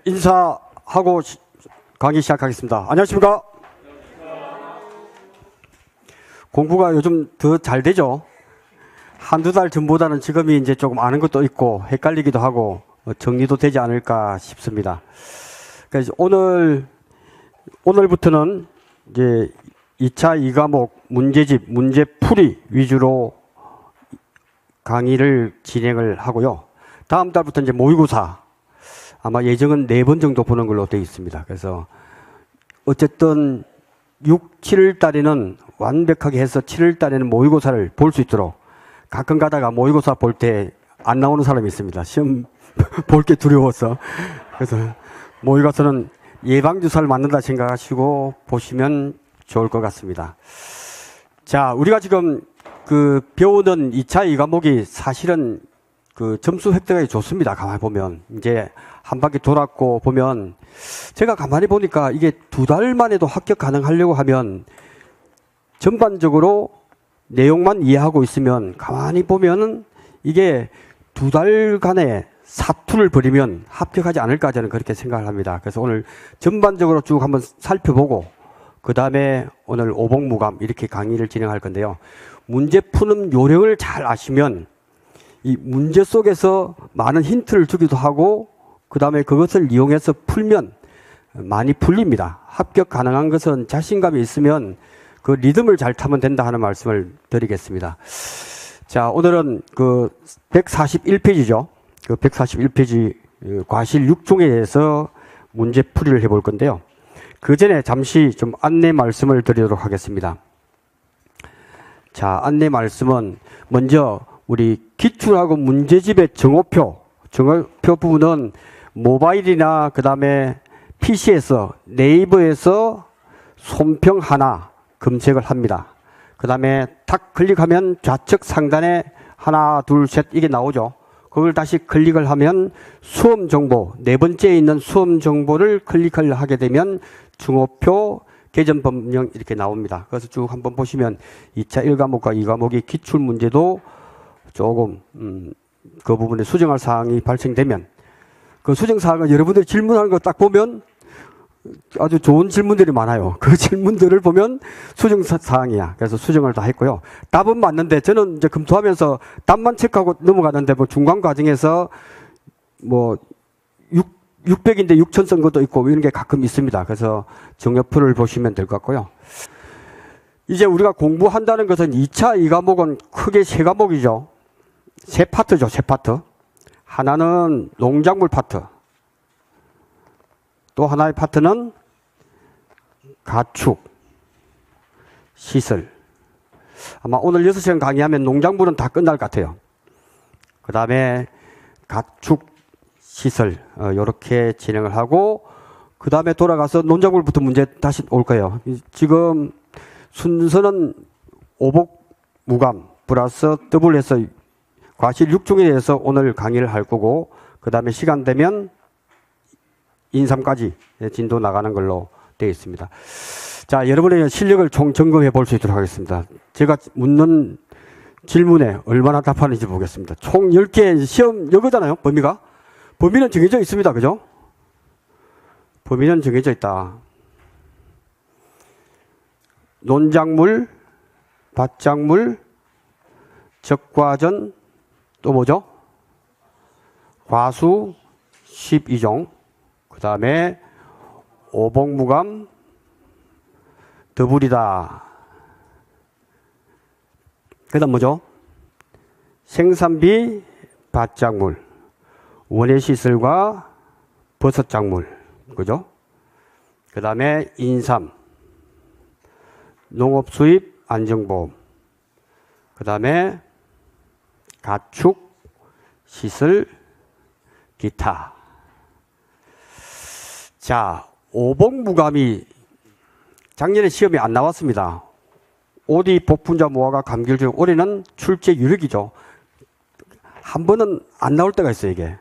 인사하고 강의 시작하겠습니다. 안녕하십니까? 공부가 요즘 더 잘 되죠? 한두 달 전보다는 지금이 이제 조금 아는 것도 있고 헷갈리기도 하고 정리도 되지 않을까 싶습니다. 그래서 오늘부터는 이제 2차 2과목 문제집, 문제풀이 위주로 강의를 진행을 하고요. 다음 달부터 이제 모의고사, 아마 예정은 4번 정도 보는 걸로 되어 있습니다. 그래서 어쨌든 6, 7월 달에는 완벽하게 해서 7월 달에는 모의고사를 볼 수 있도록, 가끔 가다가 모의고사 볼 때 안 나오는 사람이 있습니다. 시험 볼 게 두려워서. 그래서 모의고사는 예방주사를 맞는다 생각하시고 보시면 좋을 것 같습니다. 자, 우리가 지금 배우는 2차 2과목이 사실은 점수 획득하기 좋습니다. 가만히 보면. 이제 한 바퀴 돌았고 보면, 제가 가만히 보니까 이게 2달만 해도 합격 가능하려고 하면 전반적으로 내용만 이해하고 있으면 가만히 보면은 이게 2달간의 사투를 벌이면 합격하지 않을까 저는 그렇게 생각을 합니다. 그래서 오늘 전반적으로 쭉 한번 살펴보고 그 다음에 오늘 오복무감 이렇게 강의를 진행할 건데요. 문제 푸는 요령을 잘 아시면 이 문제 속에서 많은 힌트를 주기도 하고 그 다음에 그것을 이용해서 풀면 많이 풀립니다. 합격 가능한 것은 자신감이 있으면 그 리듬을 잘 타면 된다 하는 말씀을 드리겠습니다. 자, 오늘은 141페이지죠. 141페이지 과실 6종에 대해서 문제 풀이를 해볼 건데요. 그 전에 잠시 좀 안내 말씀을 드리도록 하겠습니다. 자, 안내 말씀은 먼저 우리 기출하고 문제집의 정오표 부분은 모바일이나 그 다음에 PC에서 네이버에서 손평 하나 검색을 합니다. 그 다음에 탁 클릭하면 좌측 상단에 하나, 둘, 셋 이게 나오죠. 그걸 다시 클릭을 하면 수험 정보, 네 번째에 있는 수험 정보를 클릭을 하게 되면 중오표, 개정 법령 이렇게 나옵니다. 그래서 쭉 한번 보시면 2차 1과목과 2과목의 기출 문제도 조금 그 부분에 수정할 사항이 발생되면 그 수정 사항은 여러분들이 질문하는 거 딱 보면 아주 좋은 질문들이 많아요. 그 질문들을 보면 수정 사항이야. 그래서 수정을 다 했고요. 답은 맞는데 저는 이제 검토하면서 답만 체크하고 넘어가는데 뭐 중간 과정에서 뭐 600인데 6000 쓴 것도 있고 이런 게 가끔 있습니다. 그래서 정렬표를 보시면 될 것 같고요. 이제 우리가 공부한다는 것은 2차 2과목은 크게 3과목이죠. 3파트죠. 3파트. 하나는 농작물 파트. 또 하나의 파트는 가축, 시설. 아마 오늘 6시간 강의하면 농작물은 다 끝날 것 같아요. 그 다음에 가축, 시설, 요렇게 진행을 하고, 그 다음에 돌아가서 농작물부터 문제 다시 올 거예요. 지금 순서는 오복무감 플러스 더블해서 과실 6종에 대해서 오늘 강의를 할 거고, 그 다음에 시간 되면 인삼까지 진도 나가는 걸로 되어 있습니다. 자, 여러분의 실력을 총 점검해 볼 수 있도록 하겠습니다. 제가 묻는 질문에 얼마나 답하는지 보겠습니다. 총 10개 시험 여거잖아요, 범위가. 범위는 정해져 있습니다. 그죠? 범위는 정해져 있다. 논작물, 밭작물, 적과전, 또 뭐죠? 과수 12종. 그 다음에 오복무감, 더블이다. 그 다음 뭐죠? 생산비, 밭작물, 원예시설과 버섯작물. 그죠? 그 다음에 인삼, 농업수입 안정보험. 그 다음에 가축, 시설, 기타. 자, 오복무감이 작년에 시험이 안 나왔습니다. 오디 복분자 모아가 감귤 중 올해는 출제 유력이죠. 한 번은 안 나올 때가 있어요, 이게.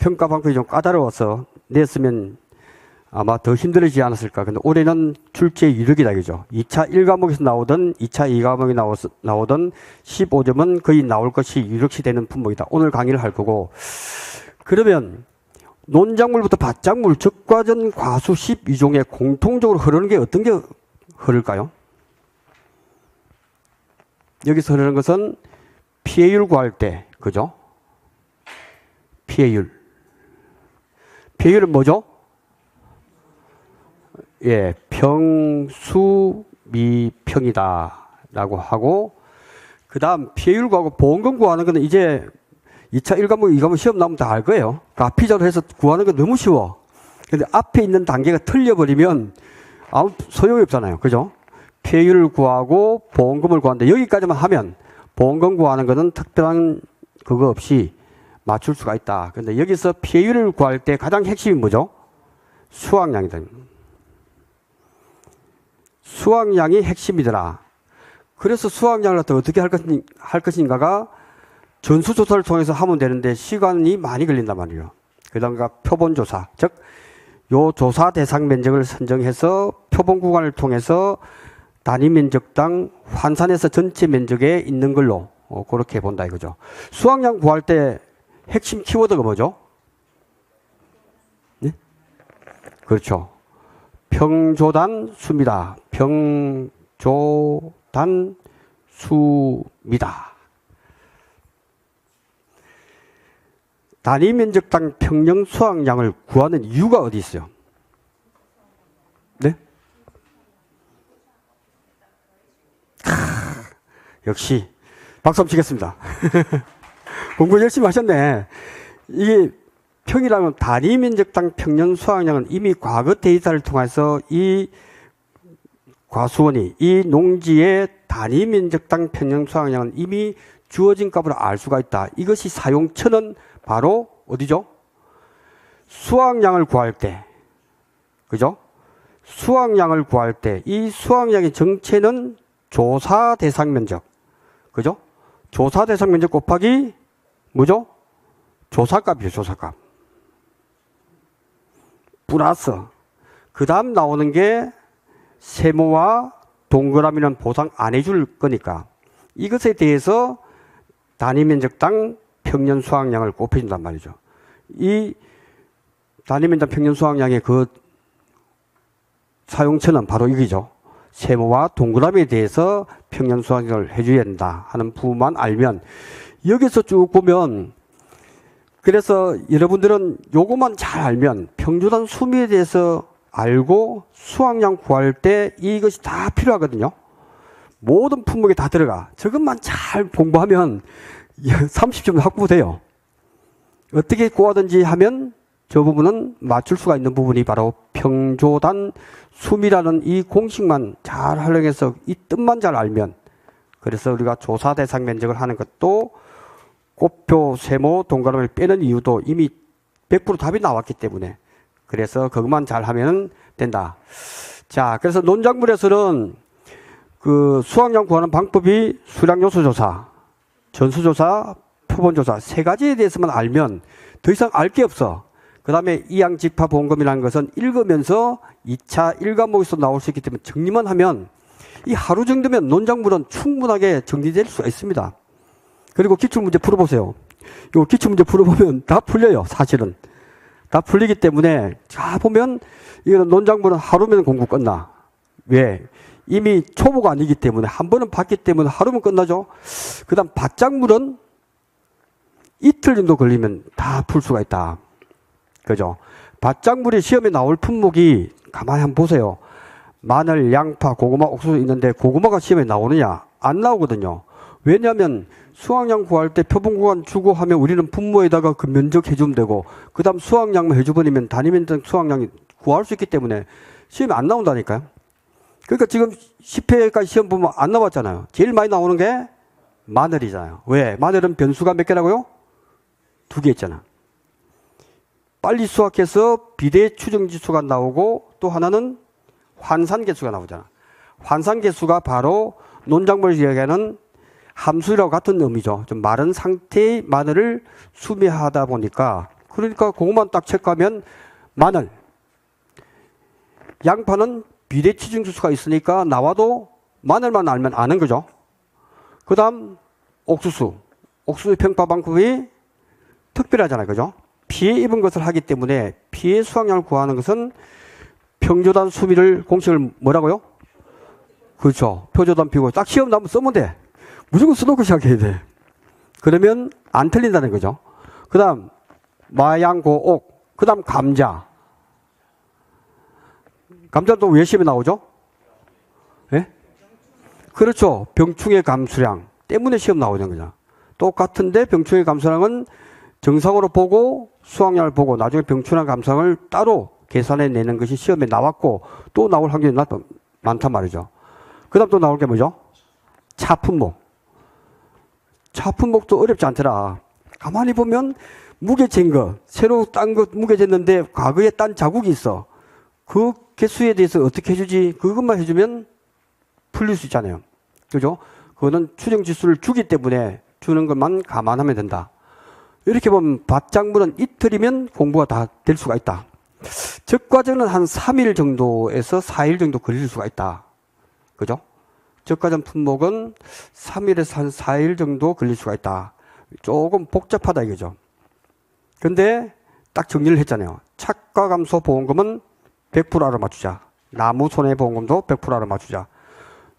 평가 방법이 좀 까다로워서 냈으면 아마 더 힘들어지지 않았을까. 근데 올해는 출제 유력이다, 이거죠. 2차 1과목에서 나오던 2차 2과목이 나오던 15점은 거의 나올 것이 유력시 되는 품목이다. 오늘 강의를 할 거고. 그러면 논작물부터 밭작물, 적과전, 과수 12종에 공통적으로 흐르는 게 어떤 게 흐를까요? 여기서 흐르는 것은 피해율 구할 때, 그죠? 피해율. 피해율은 뭐죠? 예, 평수 미평이다 라고 하고, 그 다음 피해율 구하고 보험금 구하는 거는 이제 2차 1과목, 2과목 시험 나오면 다 알 거예요. 가피자로 해서 구하는 거 너무 쉬워. 근데 앞에 있는 단계가 틀려버리면 아무 소용이 없잖아요. 그죠? 피해율을 구하고 보험금을 구하는데 여기까지만 하면 보험금 구하는 거는 특별한 그거 없이 맞출 수가 있다. 근데 여기서 피해율을 구할 때 가장 핵심이 뭐죠? 수확량이다. 수확량이 핵심이더라. 그래서 수확량을 어떻게 할 것인가가 전수조사를 통해서 하면 되는데 시간이 많이 걸린단 말이에요. 그다음에 표본조사, 즉 요 조사 대상 면적을 선정해서 표본 구간을 통해서 단위 면적당 환산해서 전체 면적에 있는 걸로 그렇게 본다 이거죠. 수확량 구할 때 핵심 키워드가 뭐죠? 네? 그렇죠. 평조단 수입니다. 평조단 수입니다. 단위 면적당 평년 수확량을 구하는 이유가 어디 있어요? 네? 역시 박수 한번 치겠습니다. 공부 열심히 하셨네. 이게 평이라면 단위 면적당 평년 수확량은 이미 과거 데이터를 통해서 이 과수원이 이 농지의 단위 면적당 평년 수확량은 이미 주어진 값으로 알 수가 있다. 이것이 사용처는 바로 어디죠? 수확량을 구할 때, 그죠? 수확량을 구할 때 이 수확량의 정체는 조사 대상 면적, 그죠? 조사 대상 면적 곱하기 뭐죠? 조사값이죠, 조사값. 플러스 그 다음 나오는 게 세모와 동그라미는 보상 안 해줄 거니까 이것에 대해서 단위 면적당 평년 수확량을 곱해준단 말이죠. 이 단위 면적 평년 수확량의 그 사용처는 바로 이거죠. 세모와 동그라미에 대해서 평년 수확량을 해줘야 된다 하는 부분만 알면 여기서 쭉 보면 그래서 여러분들은 요것만 잘 알면 평조단 수미에 대해서 알고 수확량 구할 때 이것이 다 필요하거든요. 모든 품목에 다 들어가. 저것만 잘 공부하면 30점 확보돼요. 어떻게 구하든지 하면 저 부분은 맞출 수가 있는 부분이 바로 평조단 수미라는 이 공식만 잘 활용해서 이 뜻만 잘 알면 그래서 우리가 조사 대상 면적을 하는 것도 곱표, 세모, 동그라미를 빼는 이유도 이미 100% 답이 나왔기 때문에 그래서 그것만 잘 하면 된다. 자, 그래서 논작물에서는 그 수확량 구하는 방법이 수량 요소 조사, 전수조사, 표본조사 세 가지에 대해서만 알면 더 이상 알 게 없어. 그 다음에 이양직파 보험금이라는 것은 읽으면서 2차 1과목에서 나올 수 있기 때문에 정리만 하면 이 하루 정도면 논작물은 충분하게 정리될 수가 있습니다. 그리고 기출문제 풀어보세요. 이 기출문제 풀어보면 다 풀려요. 사실은. 다 풀리기 때문에 자 보면 이거는 논작물은 하루면 공부 끝나. 왜? 이미 초보가 아니기 때문에 한 번은 봤기 때문에 하루면 끝나죠. 그 다음 밭작물은 이틀 정도 걸리면 다 풀 수가 있다. 그죠? 밭작물이 시험에 나올 품목이 가만히 한번 보세요. 마늘, 양파, 고구마, 옥수수 있는데 고구마가 시험에 나오느냐? 안 나오거든요. 왜냐하면 수확량 구할 때 표본 구간 주고 하면 우리는 분모에다가 그 면적 해주면 되고 그 다음 수확량만 해줘버리면 단위 면적 수확량이 구할 수 있기 때문에 시험에 안 나온다니까요. 그러니까 지금 10회까지 시험 보면 안 나왔잖아요. 제일 많이 나오는 게 마늘이잖아요. 왜? 마늘은 변수가 몇 개라고요? 2개 있잖아. 빨리 수확해서 비례 추정지수가 나오고 또 하나는 환산계수가 나오잖아. 환산계수가 바로 논작물을 이야기하는 함수라고 같은 의미죠. 좀 마른 상태의 마늘을 수미하다 보니까 그러니까 그것만 딱 체크하면 마늘, 양파는 비례 추정지수가 있으니까 나와도 마늘만 알면 아는 거죠. 그 다음 옥수수 평가 방법이 특별하잖아요. 그죠? 피해 입은 것을 하기 때문에 피해 수확량을 구하는 것은 평조단 수비를 공식을 뭐라고요? 그렇죠. 표조단 피고 딱 시험 나면 쓰면 돼. 무조건 써놓고 시작해야 돼. 그러면 안 틀린다는 거죠. 그 다음 마양고옥, 그 다음 감자. 감자는 또 왜 시험에 나오죠? 예? 그렇죠. 병충해 감수량 때문에 시험 나오는 거죠. 똑같은데 병충해 감수량은 정상으로 보고 수확량을 보고 나중에 병충해 감수량을 따로 계산해 내는 것이 시험에 나왔고 또 나올 확률이 많단 말이죠. 그 다음 또 나올 게 뭐죠? 차품목. 차품목도 어렵지 않더라. 가만히 보면 무게 잰 거, 새로 딴 거 무게 쟀는데 과거에 딴 자국이 있어. 그 개수에 대해서 어떻게 해주지? 그것만 해주면 풀릴 수 있잖아요. 그죠? 그거는 추정 지수를 주기 때문에 주는 것만 감안하면 된다. 이렇게 보면 밭작물은 이틀이면 공부가 다 될 수가 있다. 적과정은 한 3일 정도에서 4일 정도 걸릴 수가 있다. 그죠? 적과정 품목은 3일에서 한 4일 정도 걸릴 수가 있다. 조금 복잡하다 이거죠. 근데 딱 정리를 했잖아요. 착과 감소 보험금은 100% 알아맞추자. 나무 손해보험금도 100% 알아맞추자.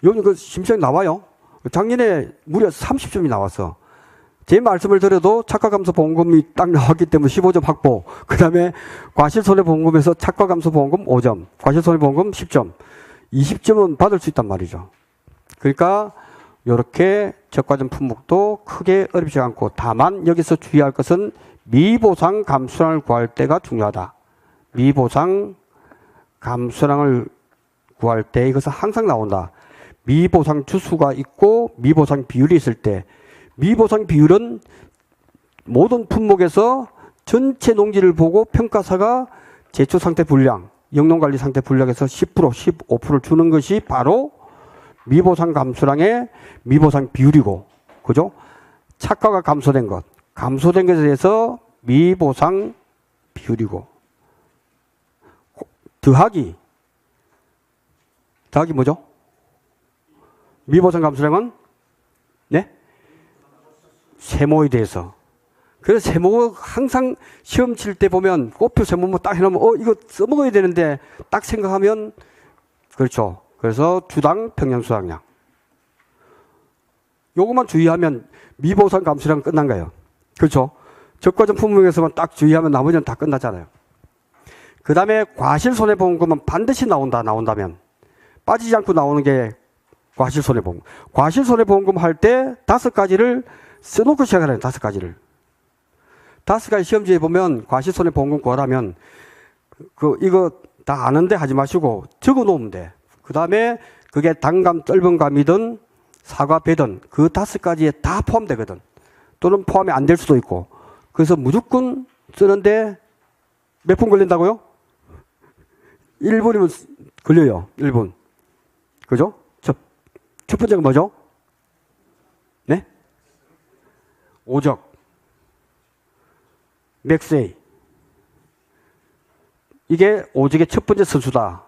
요즘 그 심시하게 나와요. 작년에 무려 30점이 나왔어. 제 말씀을 드려도 착과 감소 보험금이 딱 나왔기 때문에 15점 확보. 그 다음에 과실손해보험금에서 착과 감소 보험금 5점, 과실손해보험금 10점. 20점은 받을 수 있단 말이죠. 그러니까 이렇게 적과점 품목도 크게 어렵지 않고 다만 여기서 주의할 것은 미보상 감수량을 구할 때가 중요하다. 미보상 감수량을 구할 때 이것은 항상 나온다. 미보상 주수가 있고 미보상 비율이 있을 때 미보상 비율은 모든 품목에서 전체 농지를 보고 평가사가 제초 상태 불량, 영농관리 상태 불량에서 10%, 15%를 주는 것이 바로 미보상 감수량의 미보상 비율이고, 그죠? 착과가 감소된 것에 대해서 미보상 비율이고, 더하기 뭐죠? 미보상 감수량은 네? 세모에 대해서. 그래서 세모 항상 시험 칠 때 보면 꽃표 세모만 딱 해놓으면 이거 써먹어야 되는데 딱 생각하면 그렇죠. 그래서 주당 평년 수확량. 요것만 주의하면 미보상 감수량 끝난 거예요. 그렇죠. 적과점 품목에서만 딱 주의하면 나머지는 다 끝나잖아요. 그 다음에 과실손해보험금은 반드시 나온다면 빠지지 않고 나오는 게 과실손해보험금. 과실손해보험금 할 때 5가지를 써놓고 시작하라요. 5가지를. 5가지 시험지에 보면 과실손해보험금 구하라면 이거 다 아는데 하지 마시고 적어 놓으면 돼. 그 다음에 그게 단감, 떫은감이든 사과, 배든 그 5가지에 다 포함되거든. 또는 포함이 안 될 수도 있고. 그래서 무조건 쓰는데 몇 분 걸린다고요? 1분이면 걸려요. 1분. 그죠? 첫 번째가 뭐죠? 네? 오적. 맥세이. 이게 오적의 첫 번째 선수다.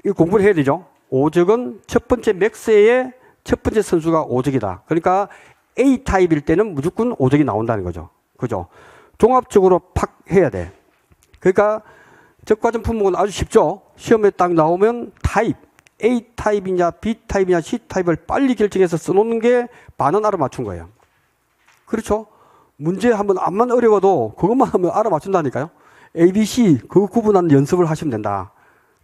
이 공부를 해야 되죠. 오적은 첫 번째 맥세이의 첫 번째 선수가 오적이다. 그러니까 A타입일 때는 무조건 오적이 나온다는 거죠. 그죠? 종합적으로 팍 해야 돼. 그러니까 적과점 품목은 아주 쉽죠. 시험에 딱 나오면 타입, A타입이냐 B타입이냐 C타입을 빨리 결정해서 써놓는 게 반은 알아맞춘 거예요. 그렇죠? 문제 한번 암만 어려워도 그것만 하면 알아맞춘다니까요. A, B, C 그거 구분하는 연습을 하시면 된다.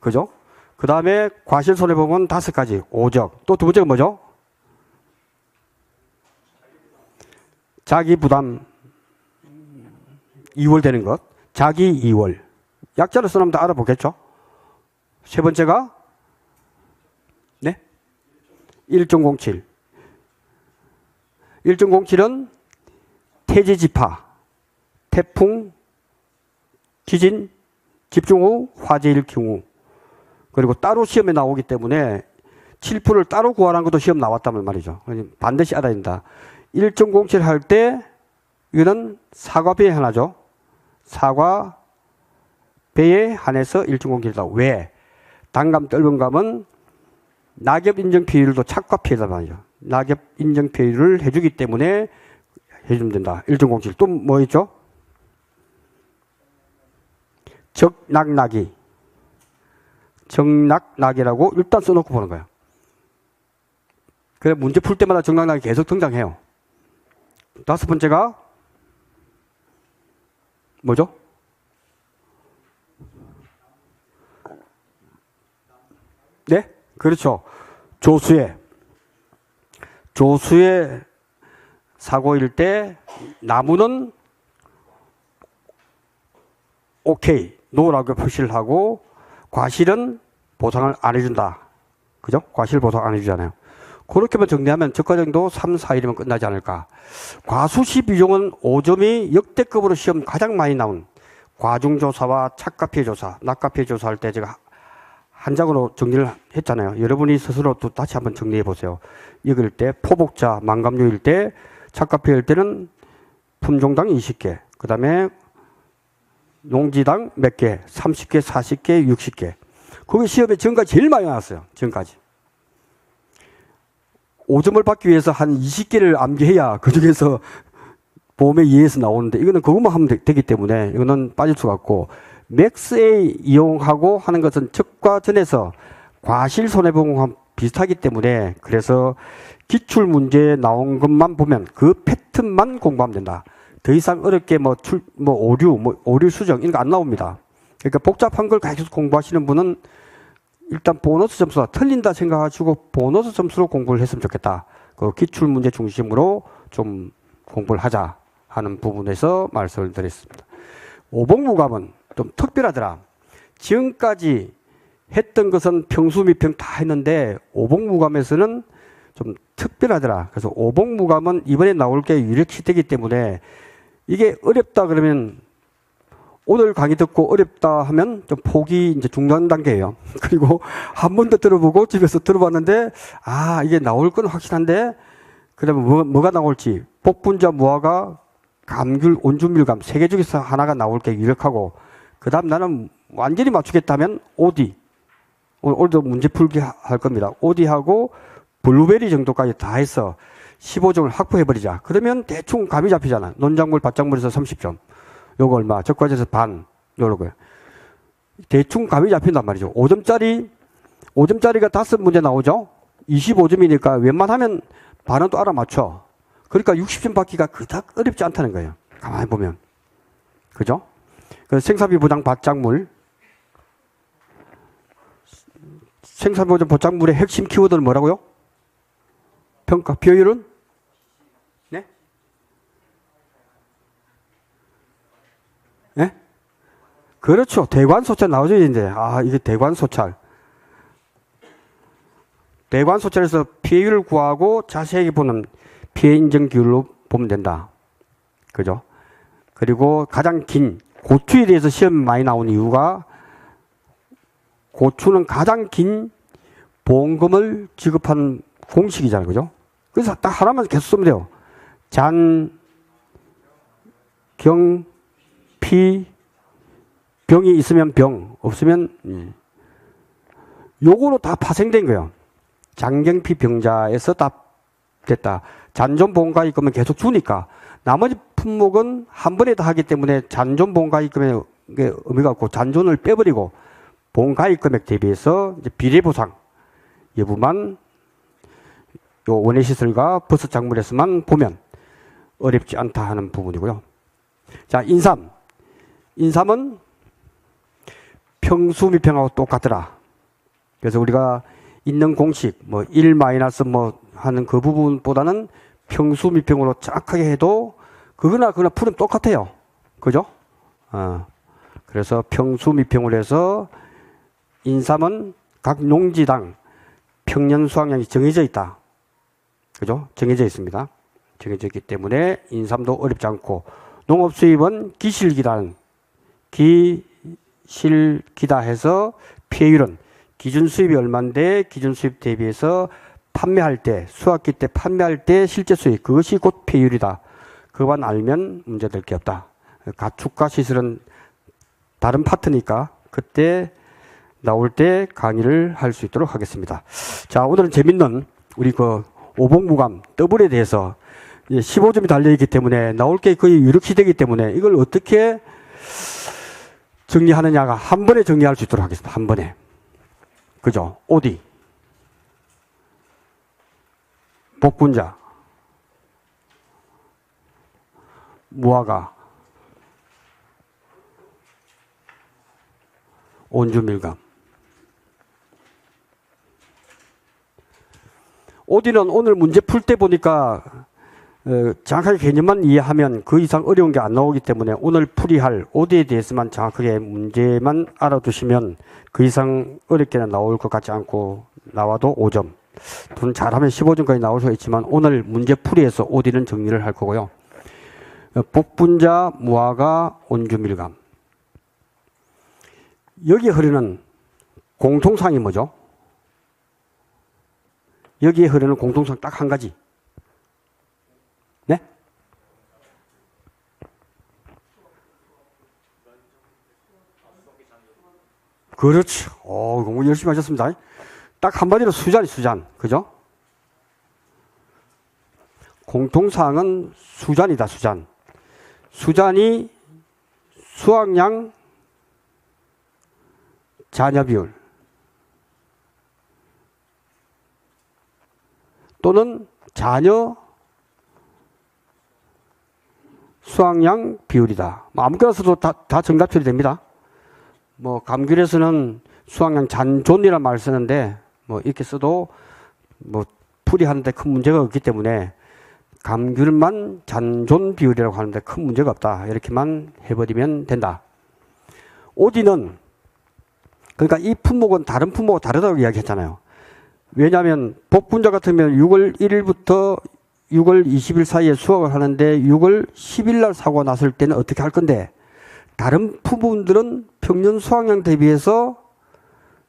그죠? 그 다음에 과실손해보험은 5가지. 오적. 또 두 번째가 뭐죠? 자기부담 2월 되는 것. 자기 2월. 약자로 써놓으면 다 알아보겠죠? 세 번째가 네? 1.07. 1.07은 태지지파, 태풍, 지진, 집중호우, 화재일 경우. 그리고 따로 시험에 나오기 때문에 7%를 따로 구하라는 것도 시험 나왔다는 말이죠. 반드시 알아야 된다. 1.07 할 때 이거는 사과배에 하나죠. 사과배에 한해서 1.07이다. 왜? 단감, 떫은감은 낙엽 인정 비율도 착과 피해다 말이죠. 낙엽 인정 비율을 해주기 때문에 해주면 된다. 1.07. 또 뭐 있죠? 적락나기. 적락나기라고 일단 써놓고 보는 거예요. 그래, 문제 풀 때마다 적락나기 계속 등장해요. 다섯 번째가 뭐죠? 네? 그렇죠. 조수의 사고일 때 나무는 오케이, 노라고 표시를 하고 과실은 보상을 안 해준다. 그죠? 과실 보상 안 해주잖아요. 그렇게만 정리하면 적과정도 3, 4일이면 끝나지 않을까. 과수시 비중은 5점이 역대급으로 시험 가장 많이 나온 과중조사와 착가피해 조사, 낙가피해 조사할 때 제가 한 장으로 정리를 했잖아요. 여러분이 스스로 또 다시 한번 정리해 보세요. 읽을 때 포복자, 만감류일 때, 착가피할 때는 품종당 20개, 그 다음에 농지당 몇 개, 30개, 40개, 60개. 그게 시험에 지금까지 제일 많이 나왔어요. 지금까지. 5점을 받기 위해서 한 20개를 암기해야 그 중에서 보험의 이해에서 나오는데 이거는 그것만 하면 되기 때문에 이거는 빠질 수가 없고, 맥스A 이용하고 하는 것은 적과전에서 과실 손해보험과 비슷하기 때문에 그래서 기출 문제에 나온 것만 보면 그 패턴만 공부하면 된다. 더 이상 어렵게 오류 수정 이런 거 안 나옵니다. 그러니까 복잡한 걸 계속 공부하시는 분은 일단 보너스 점수가 틀린다 생각하시고 보너스 점수로 공부를 했으면 좋겠다. 그 기출 문제 중심으로 좀 공부를 하자 하는 부분에서 말씀을 드렸습니다. 오복무감은 좀 특별하더라. 지금까지 했던 것은 평수 미평 다 했는데 오복무감에서는 좀 특별하더라. 그래서 오복무감은 이번에 나올 게 유력시 되기 때문에 이게 어렵다 그러면 오늘 강의 듣고 어렵다 하면 좀 포기 이제 중간 단계예요. 그리고 한 번 더 들어보고 집에서 들어봤는데 이게 나올 건 확실한데 그러면 뭐가 나올지 복분자 무화과 감귤 온주밀감 세 개 중에서 하나가 나올 게 유력하고, 그 다음 나는 완전히 맞추겠다면 오디, 오늘도 문제 풀기 할 겁니다. 오디하고 블루베리 정도까지 다 해서 15점을 확보해버리자. 그러면 대충 감이 잡히잖아. 논작물, 밭작물에서 30점. 요거 얼마? 적과제에서 반. 요러고요. 대충 감이 잡힌단 말이죠. 5점짜리가 5문제 나오죠? 25점이니까 웬만하면 반은 또 알아맞춰. 그러니까 60점 받기가 그닥 어렵지 않다는 거예요. 가만히 보면. 그죠? 생산비 보장 밭작물. 생산비 보장 밭작물의 핵심 키워드는 뭐라고요? 평가. 비효율은? 네? 네? 그렇죠. 대관소찰 나오죠, 이제. 이게 대관소찰. 대관소찰에서 피해율을 구하고 자세하게 보는 피해 인정 기율로 보면 된다. 그죠? 그리고 가장 긴 고추에 대해서 시험이 많이 나온 이유가 고추는 가장 긴 보험금을 지급한 공식이잖아요. 그죠? 그래서 딱 하나만 계속 쓰면 돼요. 잔, 경, 피, 병이 있으면 병, 없으면 요거로 다 파생된 거예요. 장경피 병자에서 다 됐다. 잔존보험가입금은 계속 주니까 나머지 품목은 한 번에 다 하기 때문에 잔존보험가입금의 의미가 없고 잔존을 빼버리고 보험가입금액 대비해서 이제 비례보상 여부만 요 원예시설과 버섯작물에서만 보면 어렵지 않다 하는 부분이고요. 자, 인삼은 평수미평하고 똑같더라. 그래서 우리가 있는 공식 1 마이너스 하는 그 부분보다는 평수미평으로 정확하게 해도 그거나 풀으면 똑같아요. 그죠? 그래서 평수미평으로 해서 인삼은 각 농지당 평년 수확량이 정해져 있다. 그죠? 정해져 있습니다. 정해져 있기 때문에 인삼도 어렵지 않고, 농업수입은 기실기다 해서 피해율은 기준 수입이 얼마인데 기준 수입 대비해서 판매할 때, 수확기 때 판매할 때 실제 수입, 그것이 곧 피해율이다. 그것만 알면 문제될 게 없다. 가축과 시설은 다른 파트니까 그때 나올 때 강의를 할 수 있도록 하겠습니다. 자, 오늘은 재밌는 우리 오복무감 더블에 대해서 15점이 달려있기 때문에 나올 게 거의 유력시되기 때문에 이걸 어떻게 정리하느냐가 한 번에 정리할 수 있도록 하겠습니다. 한 번에. 그죠? OD. 복분자. 무화과. 온주밀감. OD는 오늘 문제 풀 때 보니까 정확하게 개념만 이해하면 그 이상 어려운 게 안 나오기 때문에 오늘 풀이할 OD에 대해서만 정확하게 문제만 알아두시면 그 이상 어렵게는 나올 것 같지 않고 나와도 5점. 돈 잘하면 15점까지 나올 수 있지만 오늘 문제 풀이에서 OD는 정리를 할 거고요. 복분자, 무화과, 온주밀감. 여기에 흐르는 공통상이 뭐죠? 여기에 흐르는 공통상 딱 한 가지. 네? 그렇죠. 너무 열심히 하셨습니다. 딱 한마디로 수잔이 수잔. 그죠? 공통사항은 수잔이다, 수잔. 수잔이 수확량 잔여 비율 또는 잔여 수확량 비율이다. 아무거나 써도 다 정답 처리됩니다. 감귤에서는 수확량 잔존이라는 말을 쓰는데 이렇게 써도 풀이하는데 큰 문제가 없기 때문에 감귤만 잔존 비율이라고 하는데 큰 문제가 없다. 이렇게만 해버리면 된다. OD는 그러니까 이 품목은 다른 품목과 다르다고 이야기했잖아요. 왜냐하면 복분자 같으면 6월 1일부터 6월 20일 사이에 수확을 하는데 6월 10일 날 사고가 났을 때는 어떻게 할 건데 다른 품목들은 평년 수확량 대비해서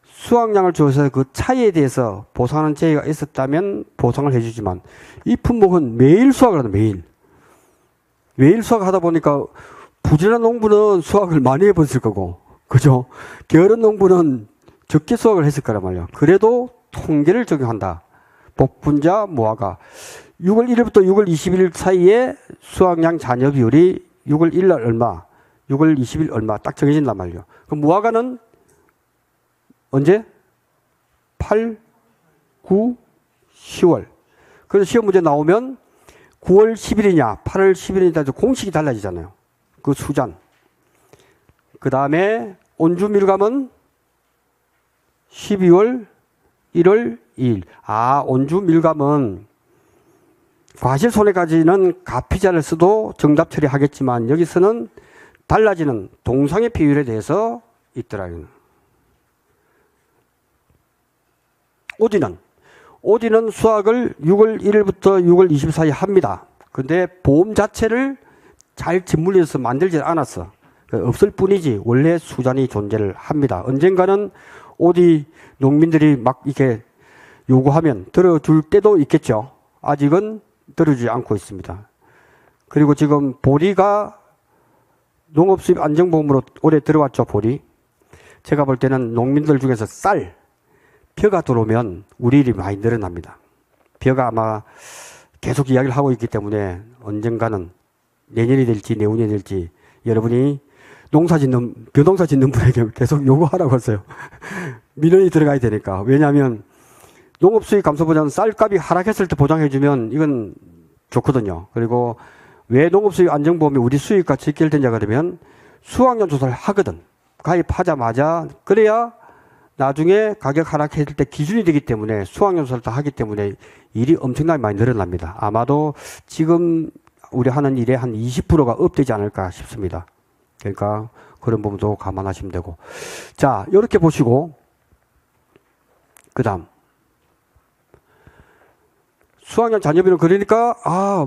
수확량을 줘서 그 차이에 대해서 보상하는 제의가 있었다면 보상을 해주지만 이 품목은 매일 수확을 하다 매일 수확하다 보니까 부지런한 농부는 수확을 많이 해봤을 거고 그죠? 게으른 농부는 적게 수확을 했을 거란 말이에요. 그래도 통계를 적용한다. 복분자, 무화과. 6월 1일부터 6월 20일 사이에 수확량 잔여 비율이 6월 1일 날 얼마, 6월 20일 얼마 딱 정해진단 말이에요. 그럼 무화과는 언제? 8, 9, 10월. 그래서 시험 문제 나오면 9월 10일이냐, 8월 10일이냐 공식이 달라지잖아요. 그 수잔. 그 다음에 온주밀감은 12월 1월 2일. 온주밀감은 과실 손해까지는 가피자를 써도 정답 처리하겠지만 여기서는 달라지는 동상의 비율에 대해서 있더라고요. OD는 수확을 6월 1일부터 6월 20일 사이에 합니다. 근데 보험 자체를 잘 짓물려서 만들지 않았어. 없을 뿐이지 원래 수잔이 존재를 합니다. 언젠가는 OD 농민들이 막 이렇게 요구하면 들어줄 때도 있겠죠. 아직은 들어주지 않고 있습니다. 그리고 지금 보리가 농업수입 안정보험으로 올해 들어왔죠. 보리. 제가 볼 때는 농민들 중에서 벼가 들어오면 우리 일이 많이 늘어납니다. 벼가 아마 계속 이야기를 하고 있기 때문에 언젠가는 내년이 될지 내후년이 될지 여러분이 벼농사 짓는 분에게 계속 요구하라고 했어요. 민원이 들어가야 되니까. 왜냐하면 농업수익 감소보장은 쌀값이 하락했을 때 보장해주면 이건 좋거든요. 그리고 왜 농업수익 안정보험이 우리 수익과 직결되냐 그러면 수확량 조사를 하거든. 가입하자마자 그래야 나중에 가격 하락했을 때 기준이 되기 때문에 수확량 조사를 다 하기 때문에 일이 엄청나게 많이 늘어납니다. 아마도 지금 우리 하는 일의 한 20%가 업되지 않을까 싶습니다. 그러니까 그런 부분도 감안하시면 되고. 자, 이렇게 보시고 그 다음 수확량 잔여비는 그러니까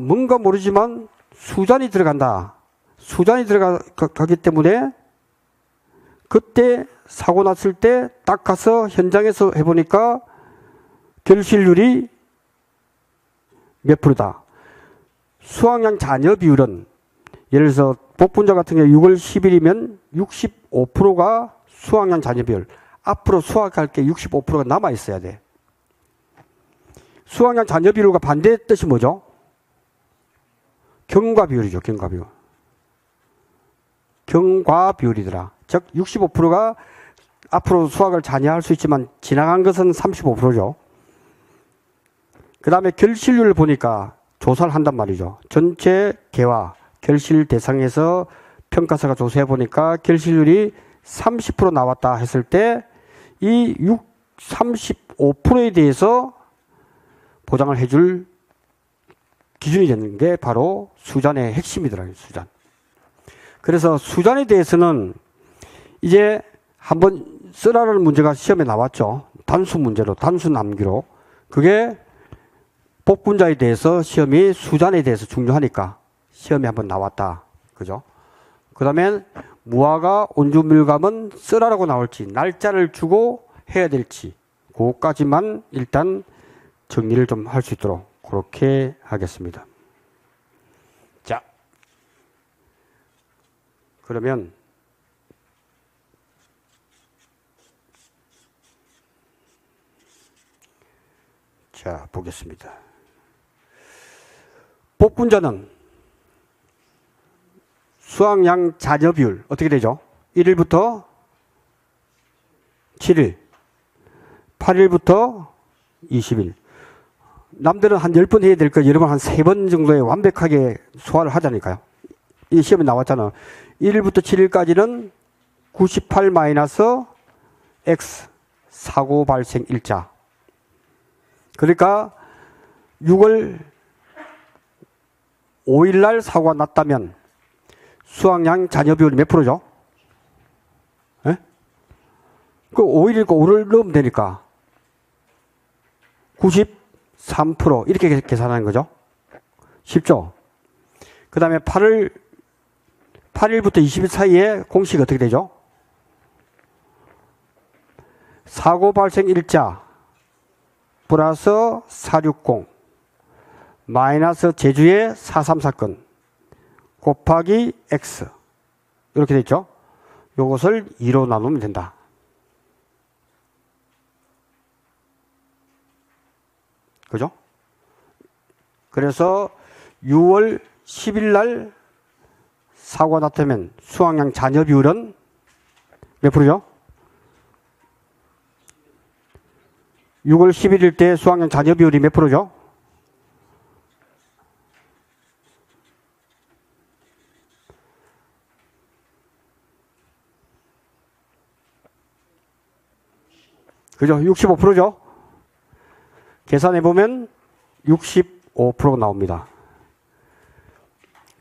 뭔가 모르지만 수잔이 들어간다. 수잔이 들어가기 때문에 그때 사고 났을 때 딱 가서 현장에서 해보니까 결실률이 몇 프로다. 수확량 잔여 비율은 예를 들어서 복분자 같은 경우 6월 10일이면 65%가 수확량 잔여 비율. 앞으로 수확할 게 65%가 남아 있어야 돼. 수확량 잔여 비율과 반대의 뜻이 뭐죠? 경과 비율이죠. 경과 비율. 경과 비율이더라. 즉 65%가 앞으로 수학을 자녀할 수 있지만 지나간 것은 35%죠. 그 다음에 결실률을 보니까 조사를 한단 말이죠. 전체 개화, 결실 대상에서 평가사가 조사해 보니까 결실률이 30% 나왔다 했을 때 이 35%에 대해서 보장을 해줄 기준이 되는 게 바로 수잔의 핵심이더라고요. 수잔. 그래서 수잔에 대해서는 이제 한번 쓰라는 문제가 시험에 나왔죠. 단수 문제로, 단수 남기로. 그게 복분자에 대해서 시험이 수잔에 대해서 중요하니까 시험에 한번 나왔다. 그죠? 그 다음에 무화과 온주밀감은 쓰라라고 나올지 날짜를 주고 해야 될지 그것까지만 일단 정리를 좀 할 수 있도록 그렇게 하겠습니다. 자, 그러면 자 보겠습니다. 복분자는 수확량 자녀비율 어떻게 되죠? 1일부터 7일, 8일부터 20일. 남들은 한 10번 해야 될 거 여러분 한 3번 정도에 완벽하게 소화를 하자니까요. 이 시험에 나왔잖아. 1일부터 7일까지는 98 마이너스 X 사고 발생 일자. 그러니까 6월 5일날 사고가 났다면 수확량 잔여비율이 몇 프로죠? 예? 그 5일이니까 5를 넣으면 되니까 93% 이렇게 계산하는 거죠. 쉽죠? 그 다음에 8일부터 20일 사이에 공식이 어떻게 되죠? 사고 발생 일자 플러스 460 마이너스 제주의 4.3 사건 곱하기 X 이렇게 되죠. 이것을 2로 나누면 된다. 그죠? 그래서 6월 10일 날 사고가 났다면 수확량 잔여 비율은 몇 프로죠? 6월 11일 때 수확량 잔여 비율이 몇 프로죠? 그죠? 65%죠? 계산해보면 65%가 나옵니다.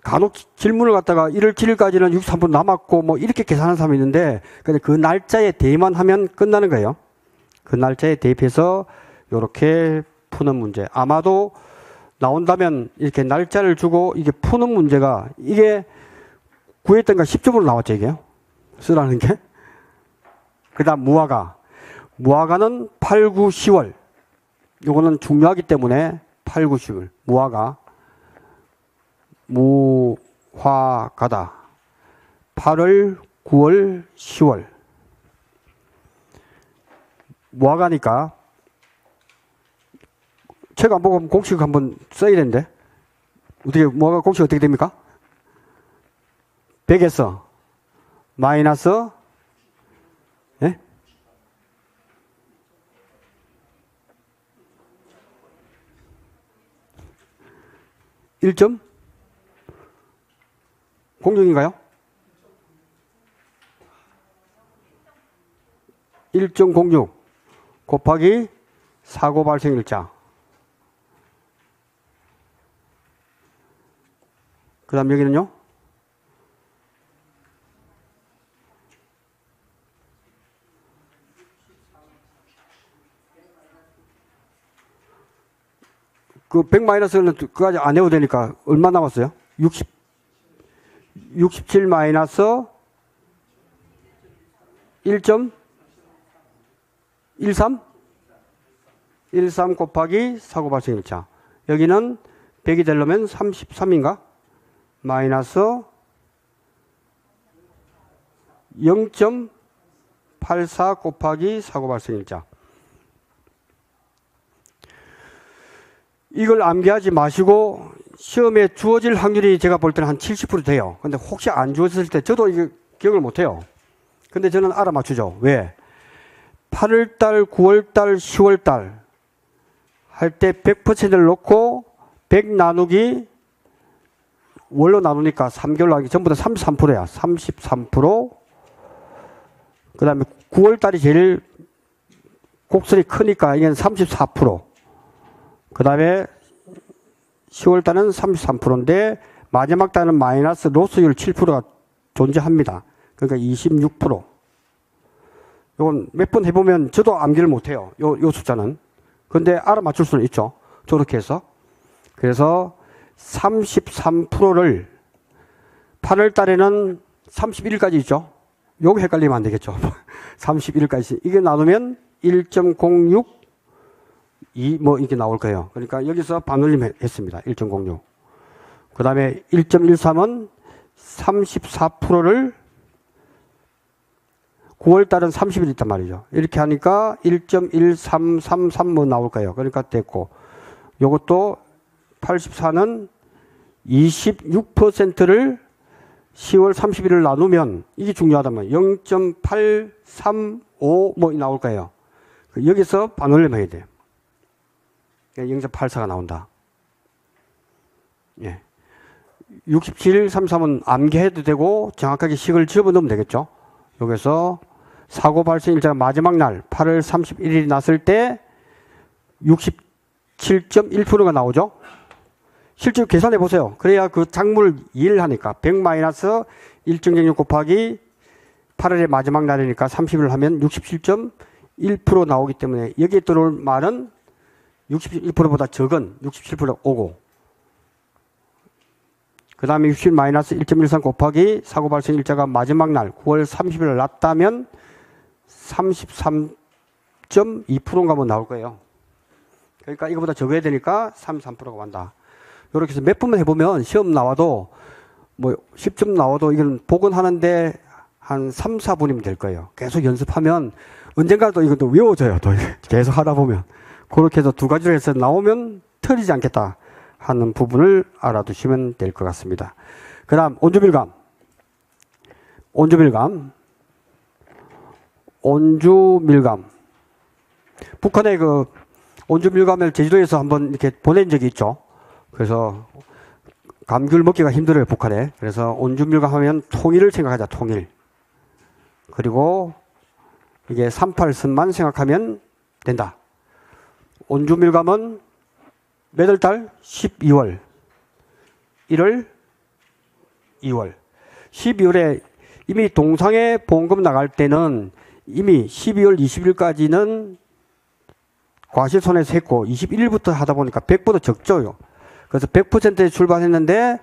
간혹 질문을 갖다가 1월 7일까지는 63% 남았고 뭐 이렇게 계산하는 사람이 있는데 근데 그 날짜에 대입만 하면 끝나는 거예요. 그 날짜에 대입해서 이렇게 푸는 문제. 아마도 나온다면 이렇게 날짜를 주고 이게 푸는 문제가 이게 구했던 거 10점으로 나왔죠, 이게. 쓰라는 게. 그 다음 무화과는 8, 9, 10월. 요거는 중요하기 때문에 8, 9, 10월. 무화과다. 8월, 9월, 10월. 무화과니까 책 안 보고 공식 한번 써야 되는데 어떻게 무화과 공식 어떻게 됩니까? 100에서 마이너스 예? 1점? 공정인가요? 1.06 곱하기 사고 발생 일자. 그 다음 여기는요? 그 100 마이너스는 그까지 안 해도 되니까 얼마 남았어요? 67 마이너스 1.13? 13 곱하기 사고 발생 일자. 여기는 100이 되려면 33인가? 마이너스 0.84 곱하기 사고 발생 일자. 이걸 암기하지 마시고 시험에 주어질 확률이 제가 볼 때는 한 70% 돼요. 근데 혹시 안 주어졌을 때 저도 이거 기억을 못 해요. 근데 저는 알아맞추죠. 왜? 8월달, 9월달, 10월달 할 때 100%를 놓고 100 나누기 월로 나누니까 3개월 나누기 전부 다 33%야. 33%. 그 다음에 9월달이 제일 곡선이 크니까 이건 34%. 그 다음에 10월달은 33%인데 마지막 달은 마이너스 로스율 7%가 존재합니다. 그러니까 26%. 이건 몇 번 해보면 저도 암기를 못해요. 요 숫자는. 근데 알아맞출 수는 있죠. 저렇게 해서. 그래서 33%를 8월 달에는 31일까지 있죠. 요거 헷갈리면 안 되겠죠. 31일까지. 이게 나누면 1.06, 이게 나올 거예요. 그러니까 여기서 반올림 했습니다. 1.06. 그 다음에 1.13은 34%를 9월달은 30일 있단 말이죠. 이렇게 하니까 1.1333 뭐 나올 거예요. 그러니까 됐고, 요것도 84는 26%를 10월 30일을 나누면 이게 중요하다면 0.835 뭐 나올 거예요. 여기서 반올림 해야 돼요. 0.84가 나온다. 예. 6733은 암기해도 되고 정확하게 식을 집어넣으면 되겠죠. 여기서 사고 발생 일자가 마지막 날 8월 31일이 났을 때 67.1%가 나오죠. 실제로 계산해 보세요. 그래야 그 작물을 이해를 하니까 100 마이너스 1.06 곱하기 8월의 마지막 날이니까 30을 하면 67.1% 나오기 때문에 여기에 들어올 말은 61%보다 적은 67%가 오고, 그 다음에 67 마이너스 1.13 곱하기 사고 발생 일자가 마지막 날 9월 30일 났다면 33.2%인가 뭐 나올 거예요. 그러니까 이거보다 적어야 되니까 33%가 간다. 이렇게 해서 몇 번만 해보면 시험 나와도 뭐 10점 나와도 이건 복원하는데 한 3, 4분이면 될 거예요. 계속 연습하면 언젠가 또 이것도 외워져요. 또 계속 하다 보면. 그렇게 해서 두 가지로 해서 나오면 틀리지 않겠다 하는 부분을 알아두시면 될 것 같습니다. 그 다음 온주밀감. 북한의 그 온주밀감을 제주도에서 한번 이렇게 보낸 적이 있죠. 그래서 감귤 먹기가 힘들어요, 북한에. 그래서 온주밀감 하면 통일을 생각하자, 통일. 그리고 이게 38선만 생각하면 된다. 온주밀감은 몇 월 달? 12월. 1월, 2월. 12월에 이미 동상에 보험금 나갈 때는 이미 12월 20일까지는 과실손해서 했고 21일부터 하다 보니까 100보다 적죠요. 그래서 100%에 출발했는데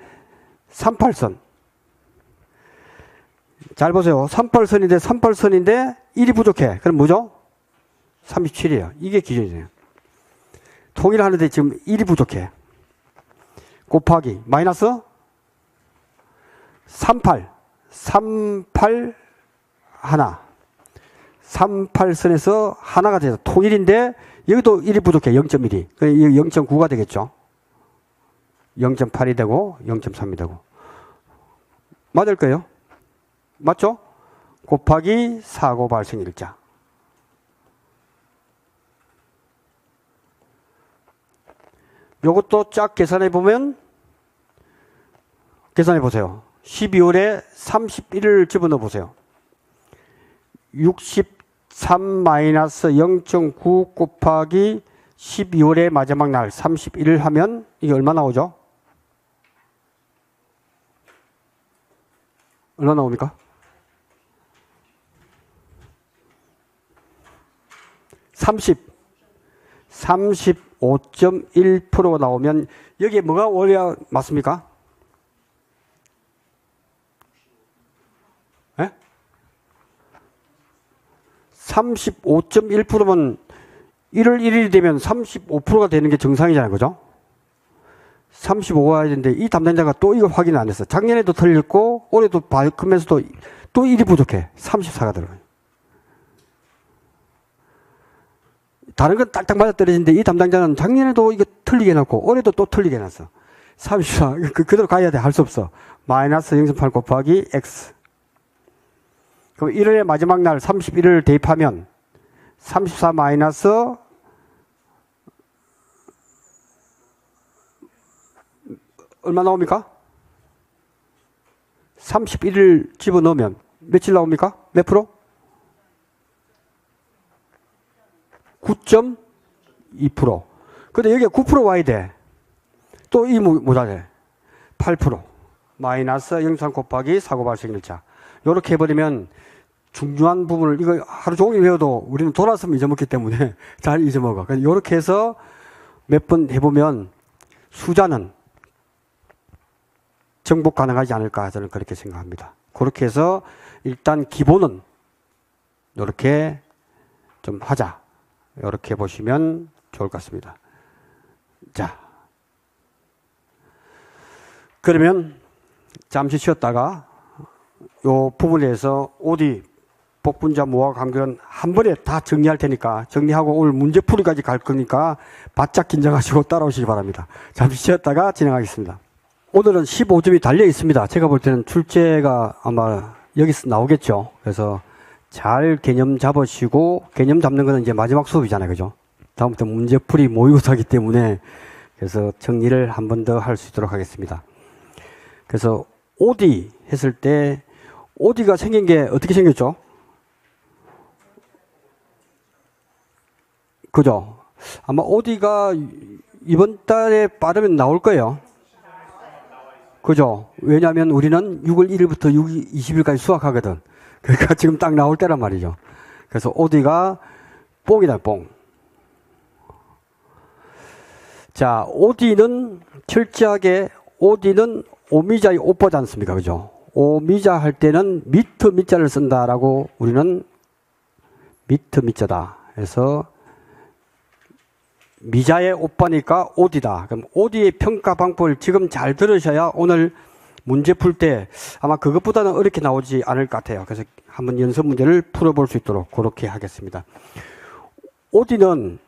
38선. 잘 보세요. 38선인데 1이 부족해. 그럼 뭐죠? 37이에요. 이게 기준이에요. 통일하는데 지금 1이 부족해. 곱하기 마이너스 38 하나. 38선에서 하나가 돼서 통일인데 여기도 1이 부족해. 0.1이. 0.9가 되겠죠. 0.8이 되고 0.3이 되고. 맞을 거예요. 맞죠? 곱하기 사고 발생 일자. 요것도 쫙 계산해 보면, 계산해 보세요. 12월에 31을 집어넣어 보세요. 63 마이너스 0.9 곱하기 12월의 마지막 날 31을 하면 이게 얼마 나오죠? 얼마 나옵니까? 35.1%가 나오면 여기에 뭐가 올려야 맞습니까? 예? 35.1%면 1월 1일이 되면 35%가 되는 게 정상이잖아요. 그죠? 35가 해야 되는데 이 담당자가 또 이거 확인 안 했어. 작년에도 틀렸고 올해도 밝으면서도 또 1이 부족해. 34가 들어가요. 다른 건 딱딱 맞아 떨어지는데 이 담당자는 작년에도 이거 틀리게 해놨고 올해도 또 틀리게 해놨어. 34. 그대로 가야 돼. 할 수 없어. 마이너스 0.8 곱하기 x. 그럼 1월의 마지막 날 31을 대입하면 34 마이너스 얼마 나옵니까? 31을 집어넣으면 며칠 나옵니까? 몇 프로? 9.2%. 근데 여기에 9% 와야 돼. 또 이 모자래. 8%. 마이너스 0.3 곱하기 사고 발생일자. 요렇게 해버리면 중요한 부분을, 이거 하루 종일 외워도 우리는 돌아서면 잊어먹기 때문에 잘 잊어먹어. 그래서 요렇게 해서 몇 번 해보면 수자는 정복 가능하지 않을까 저는 그렇게 생각합니다. 그렇게 해서 일단 기본은 요렇게 좀 하자. 요렇게 보시면 좋을 것 같습니다. 자, 그러면 잠시 쉬었다가 요 부분에서 OD 복분자 모아 관계는 한 번에 다 정리할 테니까 정리하고 오늘 문제풀이까지 갈 거니까 바짝 긴장하시고 따라오시기 바랍니다. 잠시 쉬었다가 진행하겠습니다. 오늘은 15점이 달려 있습니다. 제가 볼 때는 출제가 아마 여기서 나오겠죠. 그래서 잘 개념 잡으시고, 개념 잡는 거는 이제 마지막 수업이잖아요. 그죠? 다음부터 문제풀이 모의고사이기 때문에 그래서 정리를 한 번 더 할 수 있도록 하겠습니다. 그래서 OD 했을 때 OD가 생긴 게 어떻게 생겼죠? 그죠? 아마 OD가 이번 달에 빠르면 나올 거예요. 그죠? 왜냐하면 우리는 6월 1일부터 6월 20일까지 수학하거든. 그러니까 지금 딱 나올 때란 말이죠. 그래서 OD가 뽕이다, 뽕. 자, OD는 철저하게 OD는 오미자의 오빠지 않습니까? 그죠? 오미자 할 때는 미터 미자를 쓴다라고 우리는 미터 미자다. 그래서 미자의 오빠니까 OD다. 그럼 OD의 평가 방법을 지금 잘 들으셔야 오늘 문제 풀 때 아마 그것보다는 어렵게 나오지 않을 것 같아요. 그래서 한번 연습 문제를 풀어볼 수 있도록 그렇게 하겠습니다. OD는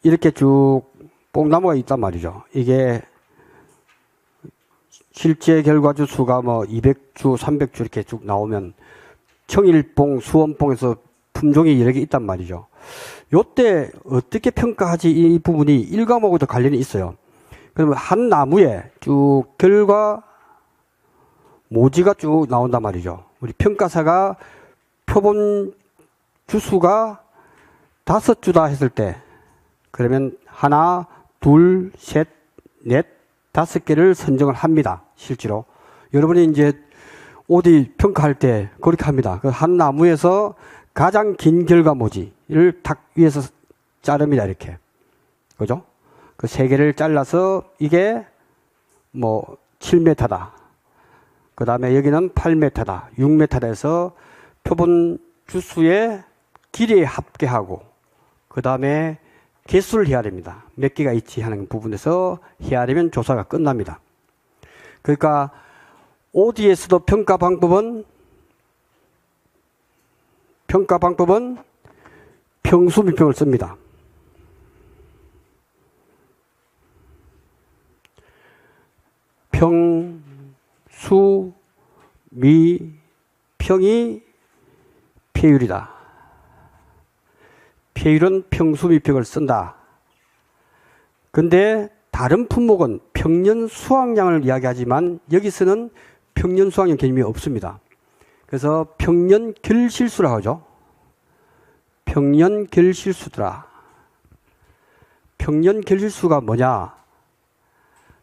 이렇게 쭉 뽕나무가 있단 말이죠. 이게 실제 결과주 수가 뭐 200주, 300주 이렇게 쭉 나오면 청일뽕, 수원뽕에서 품종이 여러 개 있단 말이죠. 요때 어떻게 평가하지 이 부분이 1과목하고도 관련이 있어요. 그러면 한 나무에 쭉 결과 모지가 쭉 나온단 말이죠. 우리 평가사가 표본 주수가 5주다 했을 때 그러면 하나, 둘, 셋, 넷, 5개를 선정을 합니다. 실제로. 여러분이 이제 OD 평가할 때 그렇게 합니다. 한 나무에서 가장 긴 결과 모지를 탁 위에서 자릅니다. 이렇게. 그죠? 그 3개를 잘라서 이게 뭐 7m다. 그 다음에 여기는 8m다. 6m다 해서 표본 주수의 길이에 합계하고 그 다음에 개수를 해야 됩니다. 몇 개가 있지 하는 부분에서 해야 되면 조사가 끝납니다. 그러니까 OD에서도 평가 방법은 평수미평을 씁니다. 평수미평이 폐율이다. 폐율은 평수미평을 쓴다. 근데 다른 품목은 평년 수확량을 이야기하지만 여기서는 평년 수확량 개념이 없습니다. 그래서 평년 결실수라고 하죠. 평년 결실수더라. 평년 결실수가 뭐냐?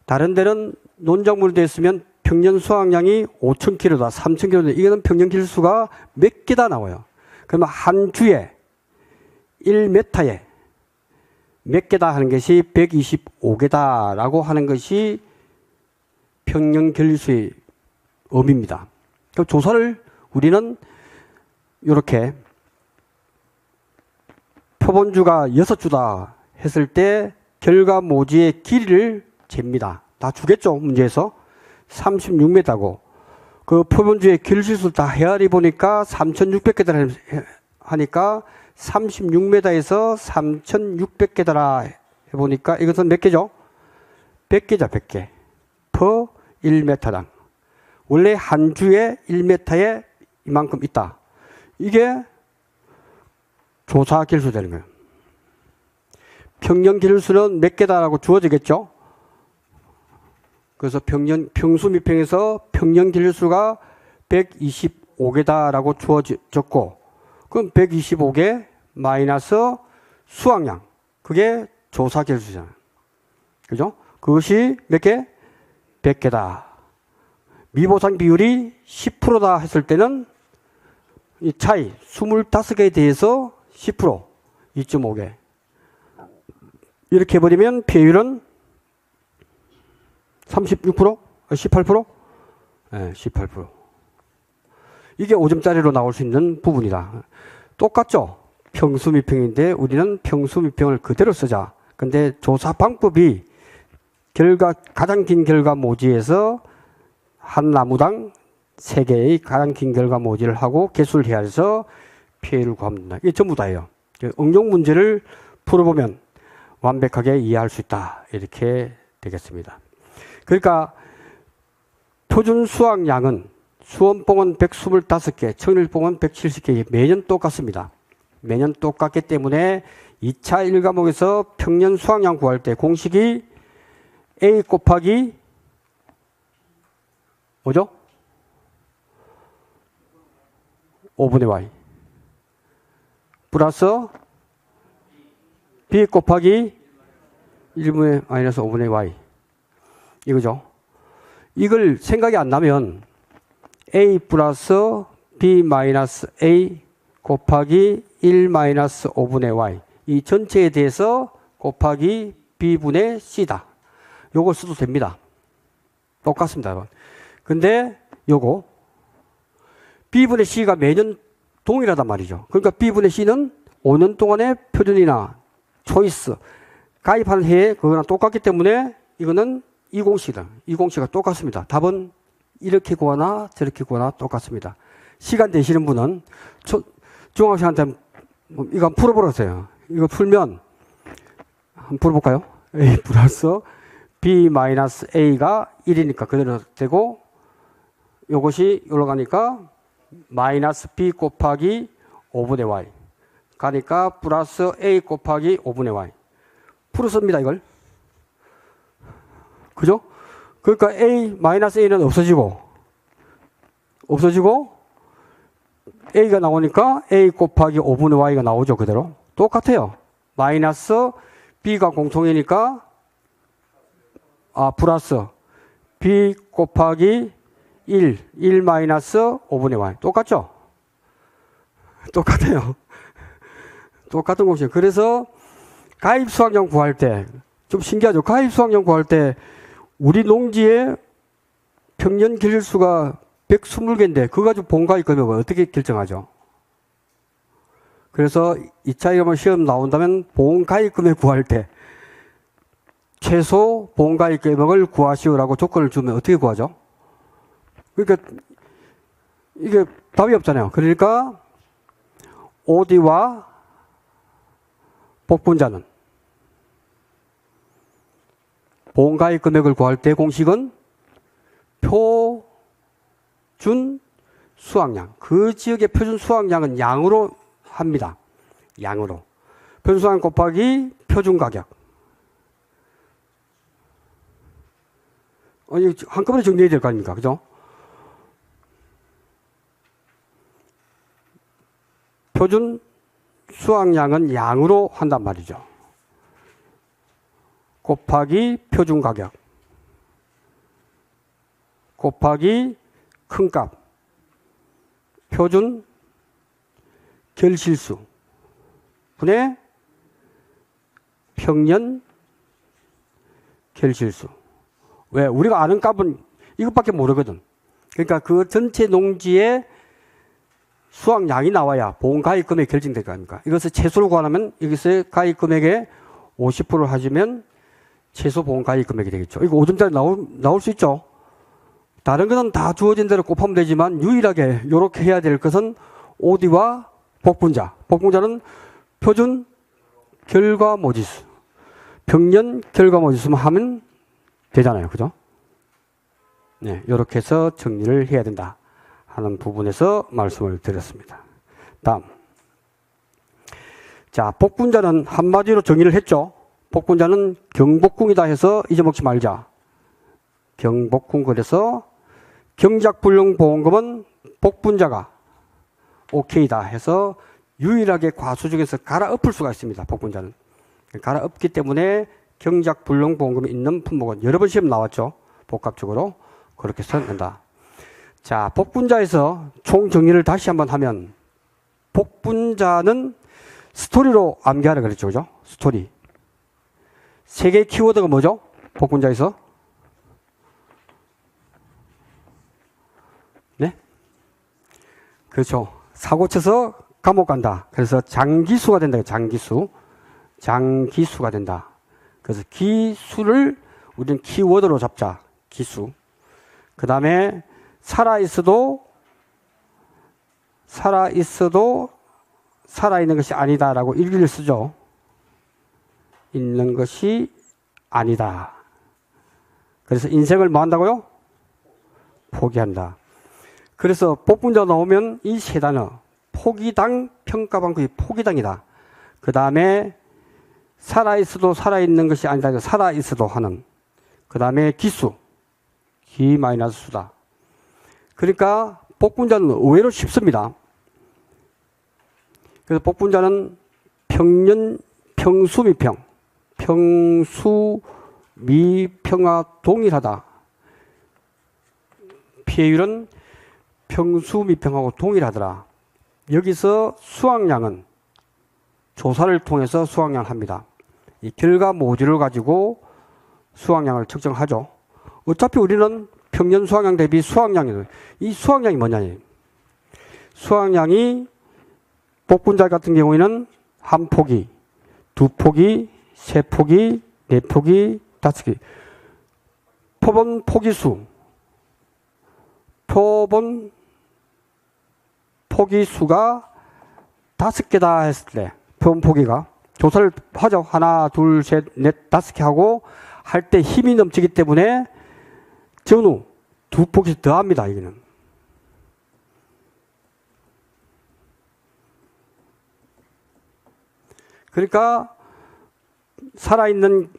다른 데는 논작물로 되어 있으면 평년 수확량이 5,000kg다, 3,000kg다. 이거는 평년 결실수가 몇 개다 나와요. 그러면 한 주에 1m에 몇 개다 하는 것이 125개다라고 하는 것이 평년 결실수의 의미입니다. 그럼 조사를 우리는 이렇게 표본주가 6주다 했을 때 결과 모지의 길이를 잽니다. 다 주겠죠, 문제에서. 36m고 그 표본주의 결실수를 다 헤아리 보니까 3,600개다 하니까 36m에서 3,600개더라 해보니까 이것은 몇 개죠? 100개죠, 100개. per 1m당. 원래 한 주에 1m에 이만큼 있다. 이게 조사 길수 되는 거예요. 평년 길수는 몇 개다라고 주어지겠죠? 그래서 평수 미평에서 평년 길수가 125개다라고 주어졌고, 그럼 125개 마이너스 수확량. 그게 조사 길수잖아요. 그죠? 그것이 몇 개? 100개다. 미보상 비율이 10%다 했을 때는 이 차이 25개에 대해서 10%, 2.5개. 이렇게 해버리면 비율은 36%? 18%? 네, 18%. 이게 5점짜리로 나올 수 있는 부분이다. 똑같죠? 평수 미평인데 우리는 평수 미평을 그대로 쓰자. 근데 조사 방법이 가장 긴 결과 모지에서 한 나무당 3개의 가장 긴 결과 모지를 하고 개수를 해서 피해를 구하면 된다. 이게 전부 다예요. 응용 문제를 풀어보면 완벽하게 이해할 수 있다. 이렇게 되겠습니다. 그러니까 표준 수확량은 수원봉은 125개, 청일봉은 170개, 매년 똑같습니다. 매년 똑같기 때문에 2차 1과목에서 평년 수확량 구할 때 공식이 A 곱하기 뭐죠? 5분의 Y 플러스 B 곱하기 1분의 마이너스 5분의 Y 이거죠. 이걸 생각이 안 나면 A 플러스 B 마이너스 A 곱하기 1 마이너스 5분의 Y 이 전체에 대해서 곱하기 B분의 C다. 요걸 써도 됩니다. 똑같습니다. 근데 요거 B분의 C가 매년 동일하단 말이죠. 그러니까 B분의 C는 5년 동안의 표준이나 초이스 가입하는 해에 그거랑 똑같기 때문에 이거는 이 공식이다. 이 공식이 똑같습니다. 답은 이렇게 구하나 저렇게 구하나 똑같습니다. 시간 되시는 분은 중학생한테 이거 한번 풀어보세요. 이거 풀면 한번 풀어볼까요? A 플러스 B 마이너스 A가 1이니까 그대로 되고 이것이 올라가니까 마이너스 B 곱하기 5분의 Y 가니까 플러스 A 곱하기 5분의 Y 풀었습니다. 이걸 그죠? 그러니까 A 마이너스 A는 없어지고 A가 나오니까 A 곱하기 5분의 Y가 나오죠. 그대로 똑같아요. 마이너스 B가 공통이니까 플러스 B 곱하기 1 마이너스 5분의 Y 똑같죠? 똑같아요. 똑같은 공식. 그래서 가입 수확량 구할 때 좀 신기하죠? 가입 수확량 구할 때 우리 농지의 평년 길수가 120개인데 그거 가지고 본가입 금액을 어떻게 결정하죠? 그래서 2차 1과목 시험 나온다면 본가입 금액 구할 때 최소 본가입 금액을 구하시오라고 조건을 주면 어떻게 구하죠? 그러니까 이게 답이 없잖아요. 그러니까 OD와 복분자는 본가입 금액을 구할 때 공식은 표준 수확량. 그 지역의 표준 수확량은 양으로 합니다. 양으로. 표준 수확량 곱하기 표준 가격. 한꺼번에 정리해야 될 거 아닙니까? 그죠? 표준 수확량은 양으로 한단 말이죠. 곱하기 표준 가격 곱하기 큰 값 표준 결실수 분의 평년 결실수. 왜? 우리가 아는 값은 이것밖에 모르거든. 그러니까 그 전체 농지의 수확량이 나와야 본가입 금액이 결정될 거 아닙니까? 이것을 최소로 구하려면 여기서 가입 금액의 50%를 하시면 최소 본가입 금액이 되겠죠. 이거 5점짜리 나올 수 있죠. 다른 거는 다 주어진 대로 곱하면 되지만 유일하게 이렇게 해야 될 것은 OD와 복분자. 복분자는 표준 결과모지수. 평년 결과모지수만 하면 되잖아요. 그죠? 네, 이렇게 해서 정리를 해야 된다 하는 부분에서 말씀을 드렸습니다. 다음. 자, 복분자는 한마디로 정의를 했죠. 복분자는 경복궁이다 해서 잊어먹지 말자. 경복궁. 그래서 경작불능보험금은 복분자가 오케이다 해서 유일하게 과수 중에서 갈아엎을 수가 있습니다. 복분자는. 갈아엎기 때문에 경작불능보험금이 있는 품목은 여러 번 시험 나왔죠. 복합적으로. 그렇게 써낸다. 자, 복분자에서 총 정리를 다시 한번 하면 복분자는 스토리로 암기하라 그랬죠. 그죠? 스토리. 세 개의 키워드가 뭐죠? 복분자에서? 네? 그렇죠. 사고 쳐서 감옥 간다. 그래서 장기수가 된다. 장기수. 장기수가 된다. 그래서 기수를 우리는 키워드로 잡자. 기수. 그 다음에 살아있어도 살아있는 것이 아니다라고 일기를 쓰죠. 있는 것이 아니다. 그래서 인생을 뭐 한다고요? 포기한다. 그래서 복분자 나오면 이 세 단어 포기당, 평가방법이 포기당이다. 그 다음에 살아있어도 살아있는 것이 아니다. 살아있어도 하는. 그 다음에 기수. 기 마이너스 수다. 그러니까 복분자는 의외로 쉽습니다. 그래서 복분자는 평수미평, 평수미평과 동일하다. 피해율은 평수미평하고 동일하더라. 여기서 수확량은 조사를 통해서 수확량을 합니다. 이 결과 모듈을 가지고 수확량을 측정하죠. 어차피 우리는 평년 수확량 대비 수확량이에요. 이 수확량이 뭐냐니? 수확량이 복분자 같은 경우에는 한 포기, 두 포기, 세 포기, 네 포기, 다섯 개. 표본 포기수. 표본 포기수가 5개다 했을 때, 표본 포기가. 조사를 하죠. 하나, 둘, 셋, 넷, 5개 하고 할 때 힘이 넘치기 때문에 전후 두 포기씩 더 합니다. 여기는. 그러니까 살아있는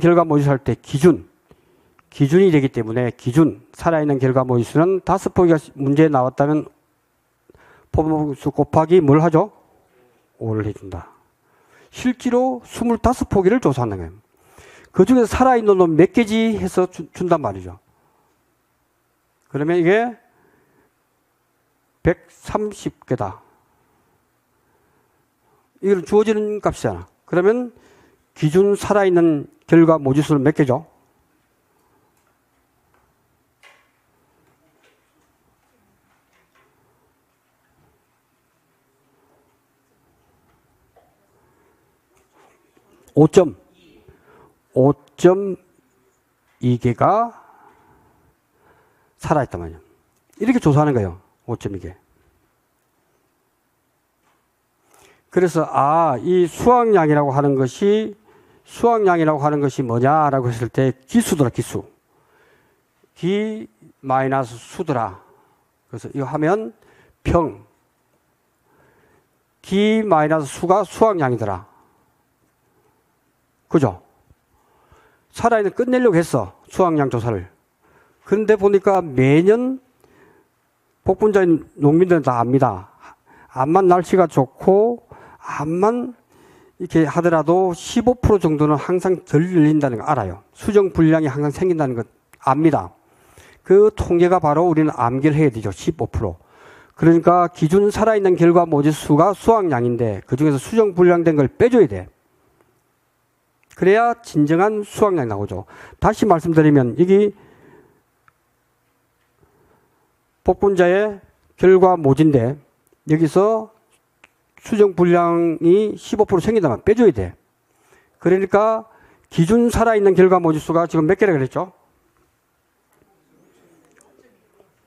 결과 모의수 할 때 기준이 되기 때문에 살아있는 결과 모의수는 5포기가 문제에 나왔다면 포기수 곱하기 뭘 하죠? 5를 해준다. 실제로 25포기를 조사하는 거예요. 그 중에서 살아있는 놈 몇 개지 해서 준단 말이죠. 그러면 이게 130개다. 이건 주어지는 값이잖아. 그러면 기준 살아있는 결과 모지수는 몇 개죠? (5.2개가) 살아있단 말이에요. 이렇게 조사하는 거예요. 5.2개. 그래서 이 수확량이라고 하는 것이 뭐냐라고 했을 때 기수더라. 기수. 기 마이너스 수더라. 그래서 이거 하면 기 마이너스 수가 수확량이더라. 그죠? 살아있는 끝내려고 했어. 수확량 조사를. 그런데 보니까 매년 복분자인 농민들은 다 압니다. 암만 날씨가 좋고 암만 이렇게 하더라도 15% 정도는 항상 덜 열린다는 거 알아요. 수정 불량이 항상 생긴다는 거 압니다. 그 통계가 바로 우리는 암기를 해야 되죠. 15%. 그러니까 기준 살아있는 결과 모지수가 수확량인데 그중에서 수정 불량된 걸 빼줘야 돼. 그래야 진정한 수확량이 나오죠. 다시 말씀드리면 여기 복분자의 결과 모지인데 여기서 수정 불량이 15% 생긴다면 빼줘야 돼. 그러니까 기준 살아있는 결과 모지수가 지금 몇 개라 그랬죠?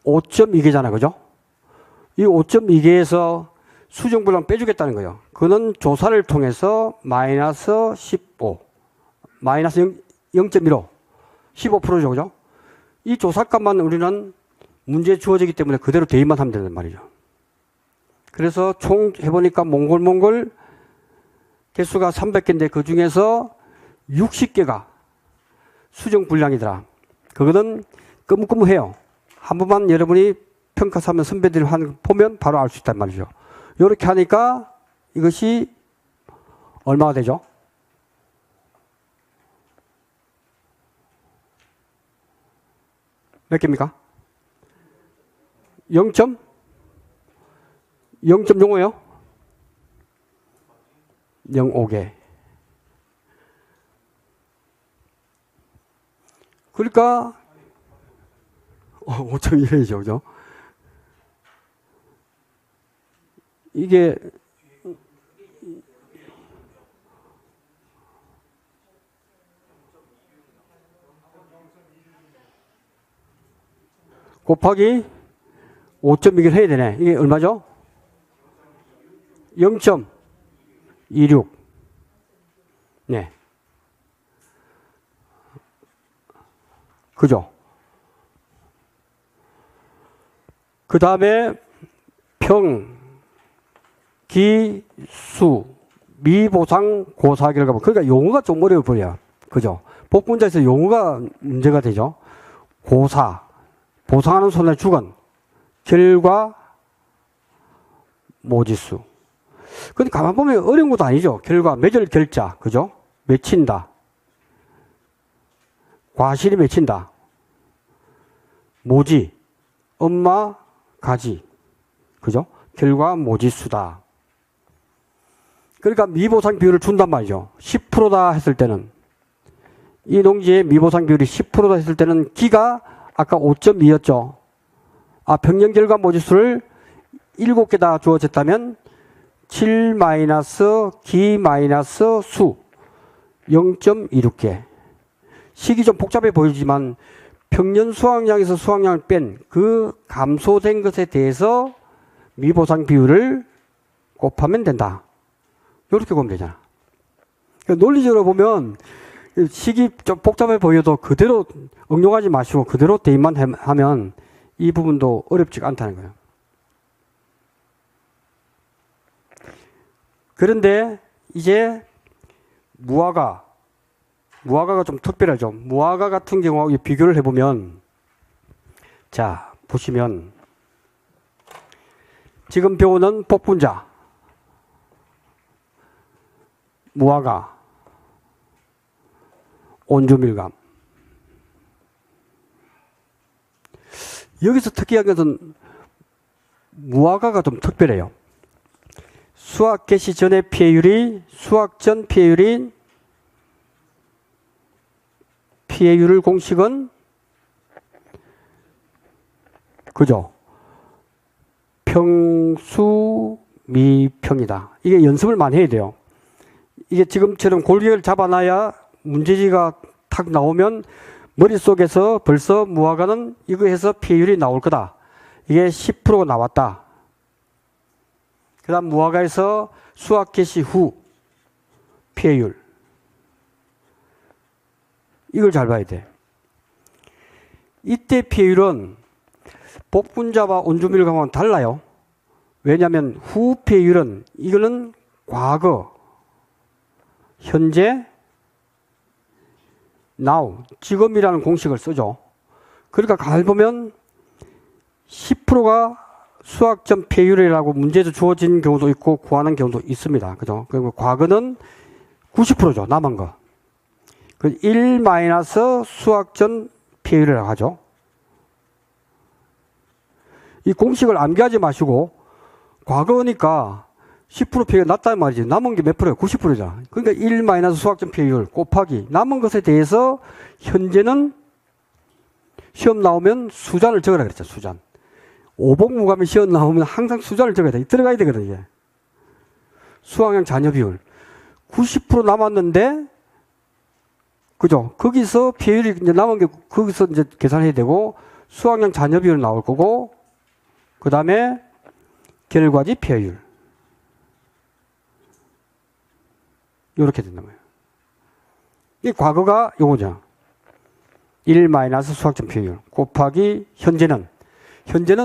5.2개잖아. 그죠? 이 5.2개에서 수정 불량 빼주겠다는 거예요. 그는 조사를 통해서 마이너스 15, 마이너스 0.15, 15%죠. 그죠? 이 조사값만 우리는 문제에 주어지기 때문에 그대로 대입만 하면 된단 말이죠. 그래서 총 해보니까 몽골 개수가 300개인데 그 중에서 60개가 수정 불량이더라. 그거는 끔끔해요. 한 번만 여러분이 평가사면 선배들이 보면 바로 알 수 있단 말이죠. 이렇게 하니까 이것이 얼마가 되죠? 몇 개입니까? 0.05요? 0.5개. 그러니까 5.1이죠, 그죠? 이게 곱하기 5.2를 해야 되네. 이게 얼마죠? 0.26. 네. 그죠? 그 다음에 평, 기, 수, 미보상, 고사 결과. 그러니까 용어가 좀 어려워 보여요. 그죠? 복분자에서 용어가 문제가 되죠. 고사, 보상하는 손의 주건, 결과, 모지수. 근데 가만 보면 어려운 것도 아니죠. 결과, 매절 결자. 그죠? 맺힌다. 과실이 맺힌다. 모지, 엄마, 가지. 그죠? 결과, 모지수다. 그러니까 미보상 비율을 준단 말이죠. 10%다 했을 때는, 이 농지의 미보상 비율이 10%다 했을 때는 기가 아까 5.2였죠. 평년 결과 모지수를 7개다 주어졌다면 7 마이너스 기 마이너스 수 0.26개. 식이 좀 복잡해 보이지만 평년 수확량에서 수확량을 뺀 그 감소된 것에 대해서 미보상 비율을 곱하면 된다. 이렇게 보면 되잖아. 그러니까 논리적으로 보면 식이 좀 복잡해 보여도 그대로 응용하지 마시고 그대로 대입만 하면 이 부분도 어렵지가 않다는 거예요. 그런데 이제 무화과가 좀 특별하죠. 무화과 같은 경우하고 비교를 해보면, 자, 보시면 지금 배우는 복분자, 무화과, 온주밀감. 여기서 특이한 것은 무화과가 좀 특별해요. 수확 개시 전의 피해율이 수확 전 피해율인 피해율 공식은 그죠? 평수 미평이다. 이게 연습을 많이 해야 돼요. 이게 지금처럼 골격을 잡아놔야 문제지가 탁 나오면 머릿속에서 벌써 무화과는 이거 해서 피해율이 나올 거다. 이게 10%가 나왔다. 그 다음 무화과에서 수확 개시 후 피해율. 이걸 잘 봐야 돼. 이때 피해율은 복분자와 온주밀감하고는 달라요. 왜냐하면 후 피해율은 이거는 과거, 현재, now, 지금이라는 공식을 쓰죠. 그러니까 가만히 보면 10%가 수확 전 피해율이라고 문제도 주어진 경우도 있고 구하는 경우도 있습니다. 그죠? 그리고 과거는 90%죠. 남은 거. 1 마이너스 수확 전 피해율이라고 하죠. 이 공식을 암기하지 마시고 과거니까 10% 피해가 낮다는 말이지. 남은 게 몇 프로예요? 90%잖아. 그러니까 1 마이너스 수확 전 피해율 곱하기 남은 것에 대해서 현재는 시험 나오면 수잔을 적으라 그랬죠. 수잔. 오복무감이 시험 나오면 항상 수잔을 적어야 돼. 들어가야 되거든, 이게. 수확량 잔여 비율. 90% 남았는데, 그죠? 거기서 피해율이 이제 남은 게 거기서 이제 계산해야 되고, 수확량 잔여 비율 나올 거고, 그 다음에 결과지 피해율. 이렇게 된단 말이에요. 이 과거가 요거죠. 1 마이너스 수확 전 피해율 곱하기 현재는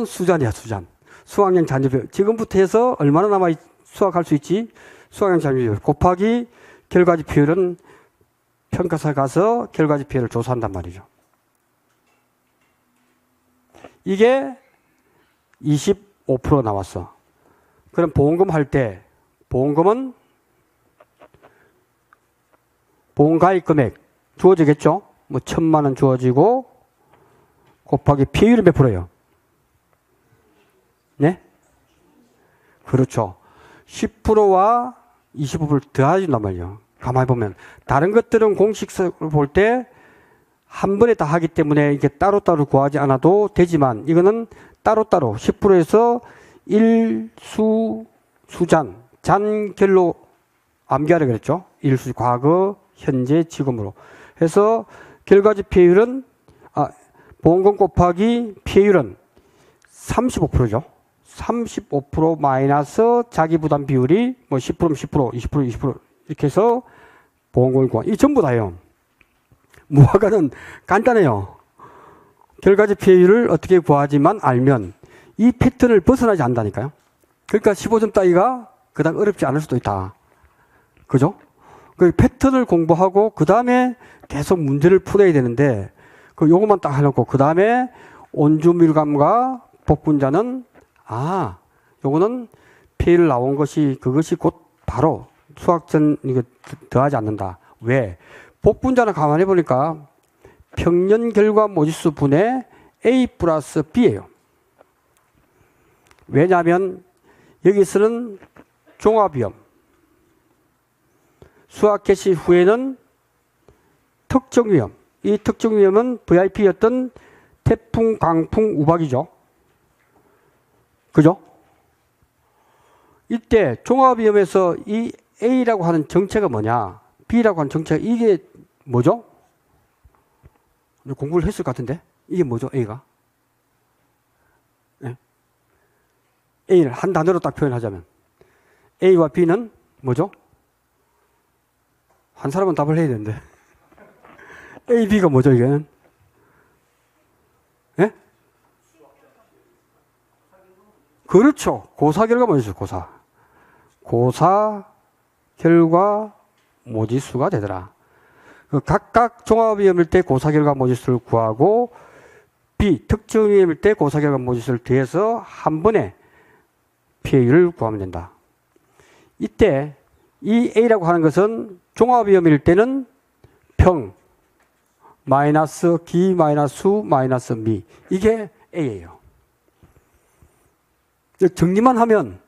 수잔이야, 수잔. 수학량 잔여비율. 지금부터 해서 얼마나 남아 수학할 수 있지? 수학량 잔여비율 곱하기 결과지표율은 평가사에 가서 결과지표율을 조사한단 말이죠. 이게 25% 나왔어. 그럼 보험금 할 때 보험금은 보험가입 금액 주어지겠죠? 뭐 1,000만 원 주어지고 곱하기 피해율이 몇 프로예요? 네? 그렇죠. 10%와 25%를 더해준단 말이에요. 가만히 보면 다른 것들은 공식적으로 볼 때 한 번에 다 하기 때문에 이게 따로따로 구하지 않아도 되지만 이거는 따로따로 10%에서 잔결로 암기하라 그랬죠. 일수 과거, 현재, 지금으로 해서 결과지표율은 보험금 곱하기 피해율은 35%죠. 35% 마이너스 자기부담 비율이 뭐 10%면 10%, 20%, 20% 이렇게 해서 보험금을 구한. 이 전부 다예요. 무화과는 간단해요. 결과지표율을 어떻게 구하지만 알면 이 패턴을 벗어나지 않는다니까요. 그러니까 15점 따기가 그닥 어렵지 않을 수도 있다. 그죠? 그 패턴을 공부하고 그 다음에 계속 문제를 풀어야 되는데 요것만 딱 해놓고 그 다음에 온주밀감과 복분자는 요거는 피해를 나온 것이 그것이 곧 바로 수학전 이거 더하지 않는다. 왜? 복분자는 가만히 보니까 평년 결과 모지수 분의 A 플러스 B예요. 왜냐하면 여기서는 종합위험, 수학 개시 후에는 특정위험, 이 특정위험은 VIP였던 태풍, 강풍, 우박이죠. 그죠? 이때 종합위험에서 이 A라고 하는 정체가 뭐냐, B라고 하는 정체가 이게 뭐죠? 공부를 했을 것 같은데 이게 뭐죠? A가? 네. A를 한 단어로 딱 표현하자면 A와 B는 뭐죠? 한 사람은 답을 해야 되는데 A, B가 뭐죠 이게는? 예? 그렇죠. 고사 결과 모지수 고사 결과 모지수가 되더라. 각각 종합위험일 때 고사 결과 모지수를 구하고 B 특정위험일 때 고사 결과 모지수를 더해서 한 번에 피해율을 구하면 된다. 이때 이 A라고 하는 것은 종합위험일 때는 평 마이너스 기 마이너스 수 마이너스 미 이게 A예요. 정리만 하면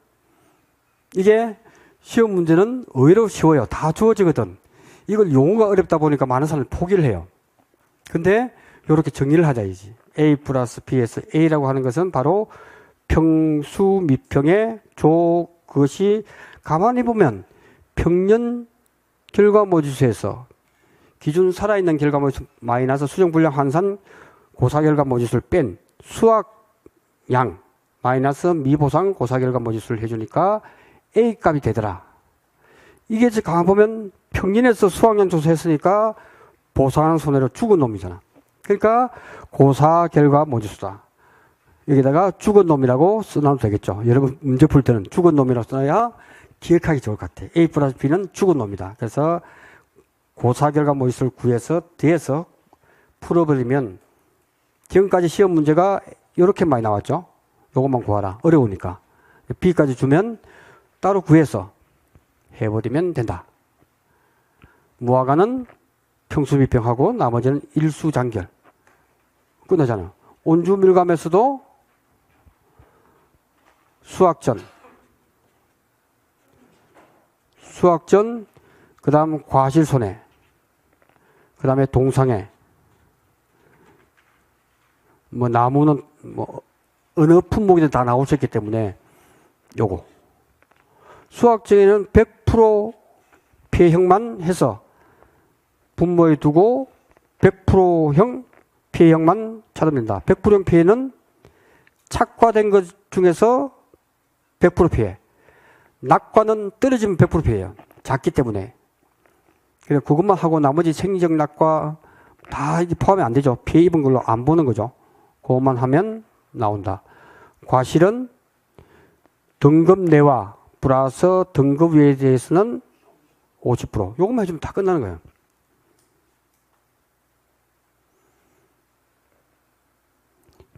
이게 시험 문제는 의외로 쉬워요. 다 주어지거든. 이걸 용어가 어렵다 보니까 많은 사람들이 포기를 해요. 근데 이렇게 정리를 하자이지. A 플러스 B에서 A라고 하는 것은 바로 평수 미평의 그것이 가만히 보면 평년 결과 모지수에서 기준 살아있는 결과 모지수 마이너스 수정불량 환산 고사 결과 모지수를 뺀 수학양 마이너스 미보상 고사 결과 모지수를 해주니까 A 값이 되더라. 이게 지금 가만 보면 평년에서 수학량 조사했으니까 보상하는 손해로 죽은 놈이잖아. 그러니까 고사 결과 모지수다. 여기다가 죽은 놈이라고 써놔도 되겠죠. 여러분 문제 풀 때는 죽은 놈이라고 써놔야 기억하기 좋을 것 같아. A 플러스 B는 죽은 놈이다. 그래서 고사 결과 모지수를 구해서 더해서 풀어버리면 지금까지 시험 문제가 이렇게 많이 나왔죠. 요것만 구하라. 어려우니까. B까지 주면 따로 구해서 해버리면 된다. 무화과는 평수미평하고 나머지는 일수장결. 끝나잖아요. 온주밀감에서도 수학전, 그 다음 과실손해, 그 다음에 동상해, 뭐 나무는 뭐 어느 품목이든 다 나올 수 있기 때문에 요거. 수학적에는 100% 피해형만 해서 분모에 두고 100%형 피해형만 찾아낸다. 100%형 피해는 착과된 것 중에서 100% 피해. 낙과는 떨어지면 100% 피해예요. 작기 때문에. 그래서 그것만 하고 나머지 생리적 낙과 다 포함이 안 되죠. 피해 입은 걸로 안 보는 거죠. 그것만 하면 나온다. 과실은 등급 내와 플러스 등급 외에 대해서는 50%. 요것만 해주면 다 끝나는 거예요.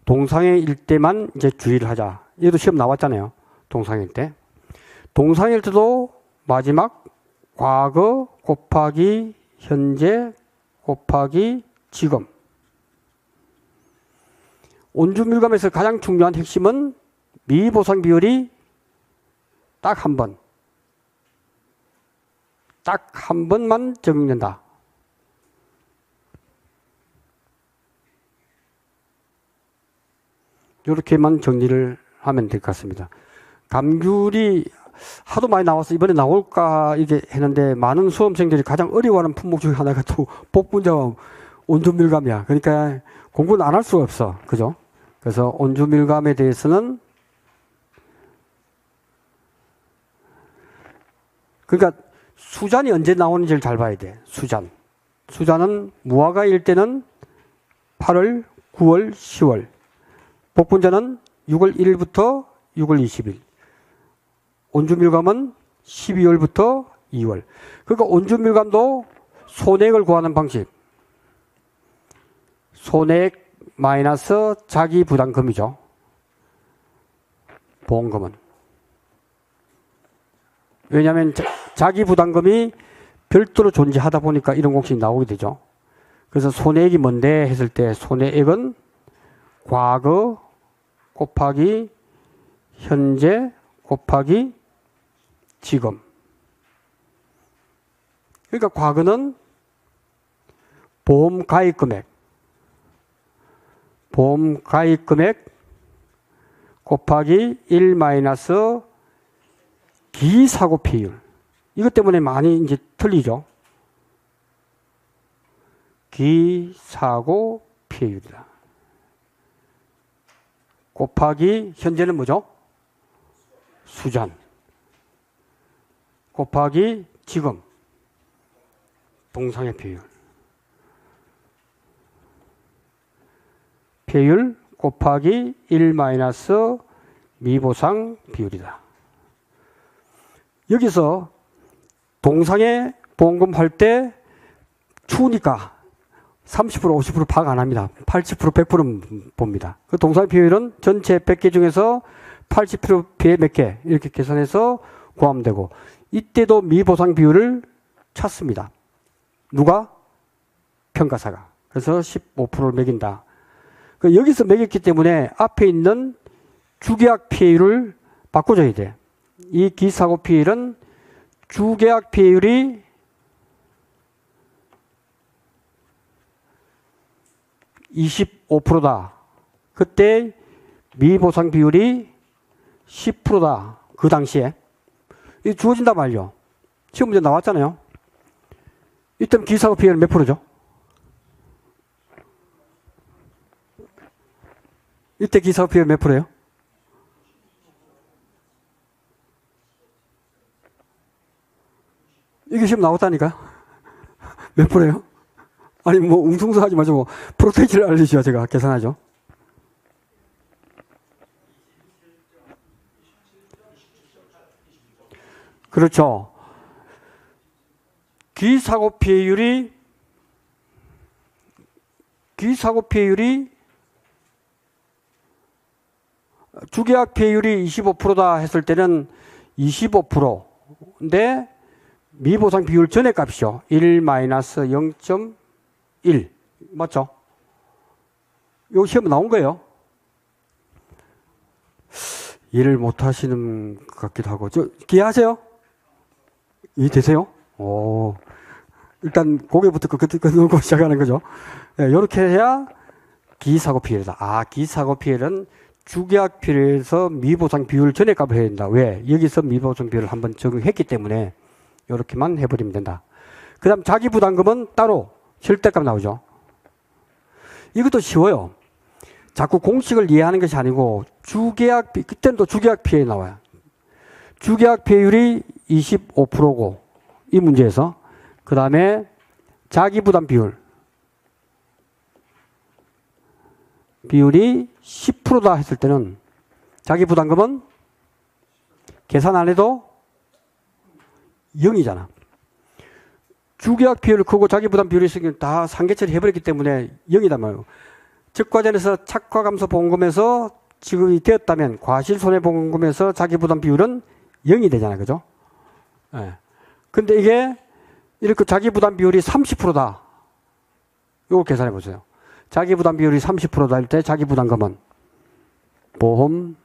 동상일 때만 이제 주의를 하자. 얘도 시험 나왔잖아요. 동상일 때. 동상일 때도 마지막 과거 곱하기 현재 곱하기 지금. 온주밀감에서 가장 중요한 핵심은 미보상 비율이 딱 한 번. 딱 한 번만 적용된다. 이렇게만 정리를 하면 될 것 같습니다. 감귤이 하도 많이 나와서 이번에 나올까 이게 했는데 많은 수험생들이 가장 어려워하는 품목 중에 하나가 또 복분자와 온주밀감이야. 그러니까 공부는 안 할 수가 없어. 그죠? 그래서 온주밀감에 대해서는 그러니까 수잔이 언제 나오는지를 잘 봐야 돼. 수잔. 수잔은 무화과일 때는 8월, 9월, 10월. 복분자는 6월 1일부터 6월 20일. 온주밀감은 12월부터 2월. 그러니까 온주밀감도 손해액을 구하는 방식. 손해액 마이너스 자기부담금이죠. 보험금은. 왜냐하면 자기부담금이 별도로 존재하다 보니까 이런 공식이 나오게 되죠. 그래서 손해액이 뭔데 했을 때 손해액은 과거 곱하기 현재 곱하기 지금. 그러니까 과거는 보험 가입 금액 곱하기 1 마이너스 기사고 피해율. 이것 때문에 많이 이제 틀리죠. 기사고 피해율이다. 곱하기 현재는 뭐죠? 수잔. 곱하기 지금 동상의 피해율. 피해율 곱하기 1 마이너스 미보상 비율이다. 여기서 동상의 보험금 할 때 추우니까 30% 50% 파악 안 합니다. 80% 100%는 봅니다. 그 동상 비율은 전체 100개 중에서 80% 피해 몇 개 이렇게 계산해서 구하면 되고, 이때도 미보상 비율을 찾습니다. 누가? 평가사가. 그래서 15%를 매긴다. 여기서 매겼기 때문에 앞에 있는 주계약 피해율을 바꿔줘야 돼. 이 기사고 피해율은 주계약 피해율이 25%다. 그때 미보상 비율이 10%다. 그 당시에. 이 주어진다 말이요. 시험 문제 나왔잖아요. 이때 기사고 피해율은 몇 프로죠? 이때 기사고 피해율 몇 프로예요? 이게 시험 나왔다니까요? 몇 프로예요? 아니, 뭐, 웅성서 하지 마시고, 프로테이지를 알려주셔야 제가 계산하죠. 그렇죠. 기사고 피해율이 주계약 피해율이 25%다 했을 때는 25%인데 미보상 비율 전의 값이죠. 1-0.1 맞죠? 요 시험 나온 거예요. 일을 못 하시는 것 같기도 하고. 기회하세요? 이해되세요? 오. 일단 고개부터 끊고 시작하는 거죠. 네, 이렇게 해야 기사고 피해다. 아, 기사고 피해는 주계약 피해에서 미보상 비율 전의 값을 해야 된다. 왜? 여기서 미보상 비율을 한번 적용했기 때문에 이렇게만 해버리면 된다. 그 다음 자기부담금은 따로 절대값 나오죠. 이것도 쉬워요. 자꾸 공식을 이해하는 것이 아니고 그때는 또 주계약 피해 나와요. 주계약 피해율이 25%고 이 문제에서 그 다음에 자기부담 비율이 10%다 했을 때는 자기부담금은 계산 안 해도 0이잖아. 주계약 비율을 크고 자기부담 비율이 있으면 다 상계처리 해버렸기 때문에 0이단 말이에요. 적과전에서 착과감소 보험금에서 지급이 되었다면 과실손해보험금에서 자기부담 비율은 0이 되잖아요. 그죠? 예. 근데 이게 이렇게 자기부담 비율이 30%다. 이거 계산해 보세요. 자기부담 비율이 30%다 할 때 자기부담금은 보험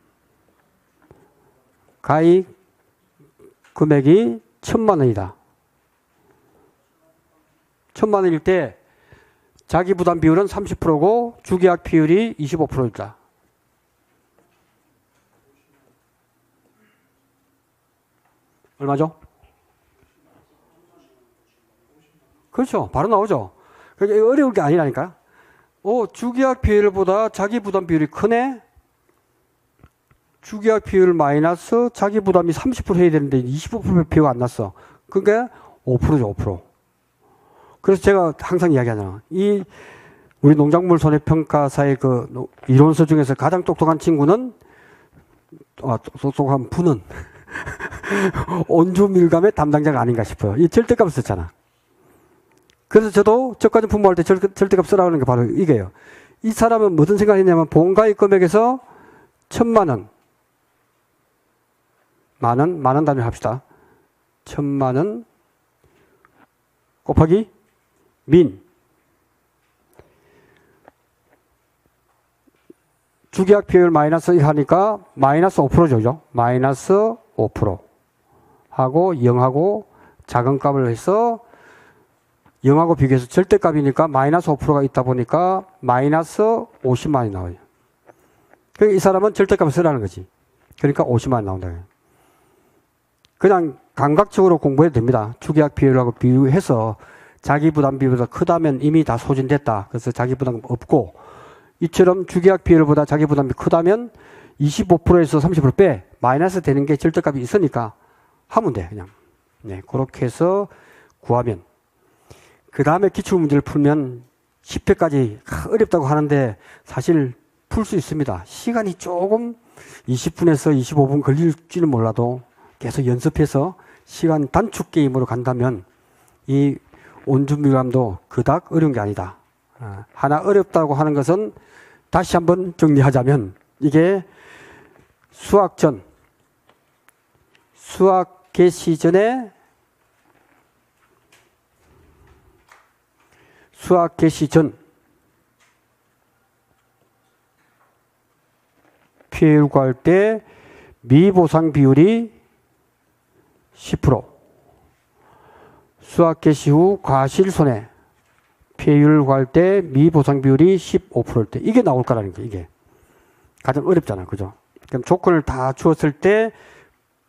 가입 금액이 1,000만 원이다. 1,000만 원일 때 자기부담 비율은 30%고 주계약 비율이 25%다. 얼마죠? 그렇죠. 바로 나오죠. 그러니까 어려울 게 아니라니까. 주계약 비율보다 자기부담 비율이 크네? 주계약 비율 마이너스 자기부담이 30% 해야 되는데 25% 비율가 안 났어. 그게 5%죠, 5%. 그래서 제가 항상 이야기하잖아. 우리 농작물 손해평가사의 그 이론서 중에서 가장 똑똑한 친구는, 똑똑한 분은 온주밀감의 담당자가 아닌가 싶어요. 이 절대값을 썼잖아. 그래서 저도 저까지 분모할 때 절대값 쓰라고 하는 게 바로 이게요. 이 사람은 무슨 생각을 했냐면 보험가입 금액에서 1,000만 원, 만 원 단위로 합시다. 1,000만 원 곱하기 민. 주계약 비율 마이너스 1 하니까 마이너스 5%죠. 마이너스 5% 하고 0하고 작은 값을 해서 0하고 비교해서 절대값이니까 마이너스 5%가 있다 보니까 마이너스 50만 원이 나와요. 그러니까 이 사람은 절대값을 쓰라는 거지. 그러니까 50만 원 나온다. 그냥 감각적으로 공부해도 됩니다. 주계약 비율하고 비교해서 자기부담 비율보다 크다면 이미 다 소진됐다. 그래서 자기부담 없고, 이처럼 주계약 비율보다 자기부담이 크다면 25%에서 30% 빼. 마이너스 되는 게 절대값이 있으니까 하면 돼, 그냥. 네, 그렇게 해서 구하면. 그 다음에 기출문제를 풀면 10회까지 어렵다고 하는데 사실 풀 수 있습니다. 시간이 조금 20분에서 25분 걸릴지는 몰라도 계속 연습해서 시간 단축 게임으로 간다면 이 온주밀감도 그닥 어려운 게 아니다. 하나 어렵다고 하는 것은 다시 한번 정리하자면 이게 수학 개시 전에 수학 개시 전 피해율 구할 때 미보상 비율이 10%, 수학 개시 후 과실손해 피해율 구할 때 미보상 비율이 15%일 때 이게 나올 거라는 거예요. 이게 가장 어렵잖아요. 그죠? 그럼 조건을 다 주었을 때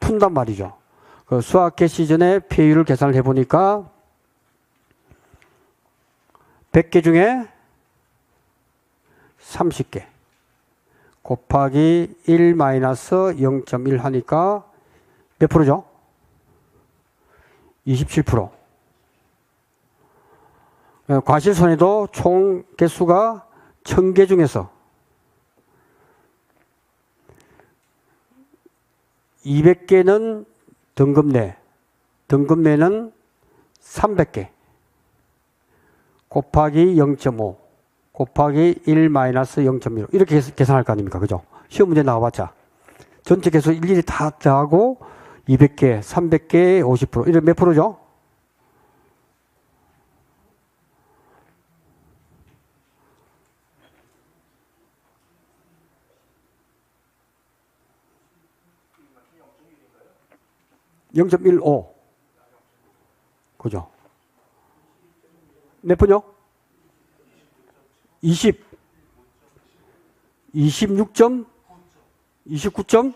푼단 말이죠. 그 수학 개시 전에 피해율을 계산을 해보니까 100개 중에 30개 곱하기 1 마이너스 0.1 하니까 몇 프로죠? 27%. 과실손해도 총 개수가 1000개 중에서 200개는 등급내, 등급내는 300개 곱하기 0.5 곱하기 1 마이너스 0.1 이렇게 계산할 거 아닙니까? 그죠? 시험 문제 나와봤자 전체 개수 일일이 다 더하고 200개, 300개, 50% 이런 몇 프로죠? (0.15) 그죠? 몇 분요? 20 26점 29점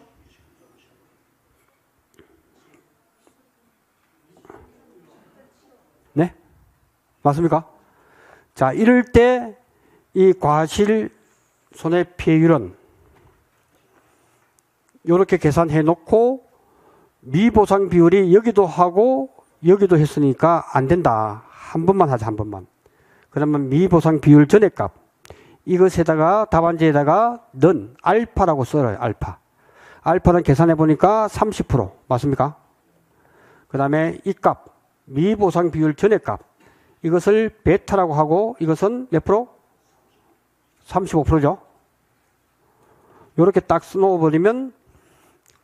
네? 맞습니까? 자, 이럴 때 이 과실 손해피해율은 이렇게 계산해 놓고 미보상 비율이 여기도 하고 여기도 했으니까 안 된다. 한 번만 하자, 한 번만. 그러면 미보상 비율 전의 값. 이것에다가 답안지에다가 는 알파라고 써요. 알파. 알파는 계산해 보니까 30% 맞습니까? 그 다음에 이 값, 미보상 비율 전의 값, 이것을 베타라고 하고 이것은 몇 프로? 35%죠. 이렇게 딱 써놓아버리면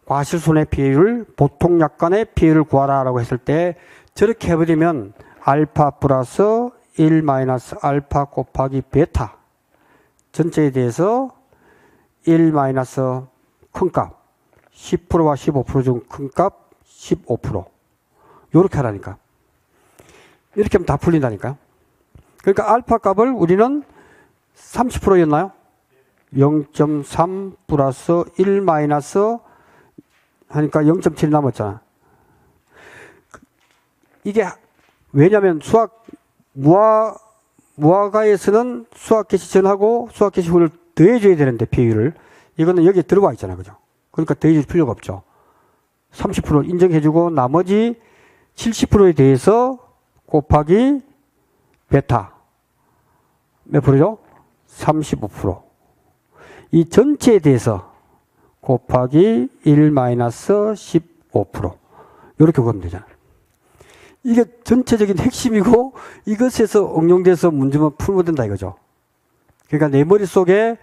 과실손해피해율, 보통약관의 피해를 구하라라고 했을 때 저렇게 해버리면 알파 플러스 1 마이너스 알파 곱하기 베타 전체에 대해서 1 마이너스 큰값 10%와 15% 중 큰값 15% 요렇게 하라니까. 이렇게 하면 다 풀린다니까요. 그러니까 알파 값을 우리는 30%였나요? 0.3 플러스 1 마이너스 하니까 0.7 남았잖아. 이게 왜냐하면 무화과에서는 수학개시 전하고 수학개시 후를 더해줘야 되는데 비율을 이거는 여기에 들어와 있잖아, 그죠? 그러니까 더해줄 필요가 없죠. 30% 인정해주고 나머지 70%에 대해서 곱하기 베타 몇 프로죠? 35%. 이 전체에 대해서 곱하기 1 마이너스 15% 이렇게 구하면 되잖아. 이게 전체적인 핵심이고 이것에서 응용돼서 문제만 풀면 된다 이거죠. 그러니까 내 머릿속에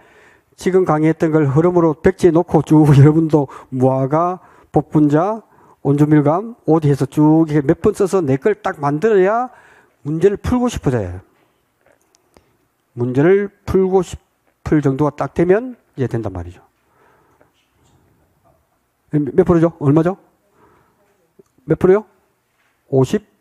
지금 강의했던 걸 흐름으로 백지에 놓고 쭉 여러분도 무화과, 복분자, 온조밀감, 오디 해서 쭉 몇 번 써서 내 걸 딱 만들어야 문제를 풀고 싶어져요. 문제를 풀고 싶을 정도가 딱 되면 이제 된단 말이죠. 몇 프로죠? 얼마죠? 몇 프로요? 50?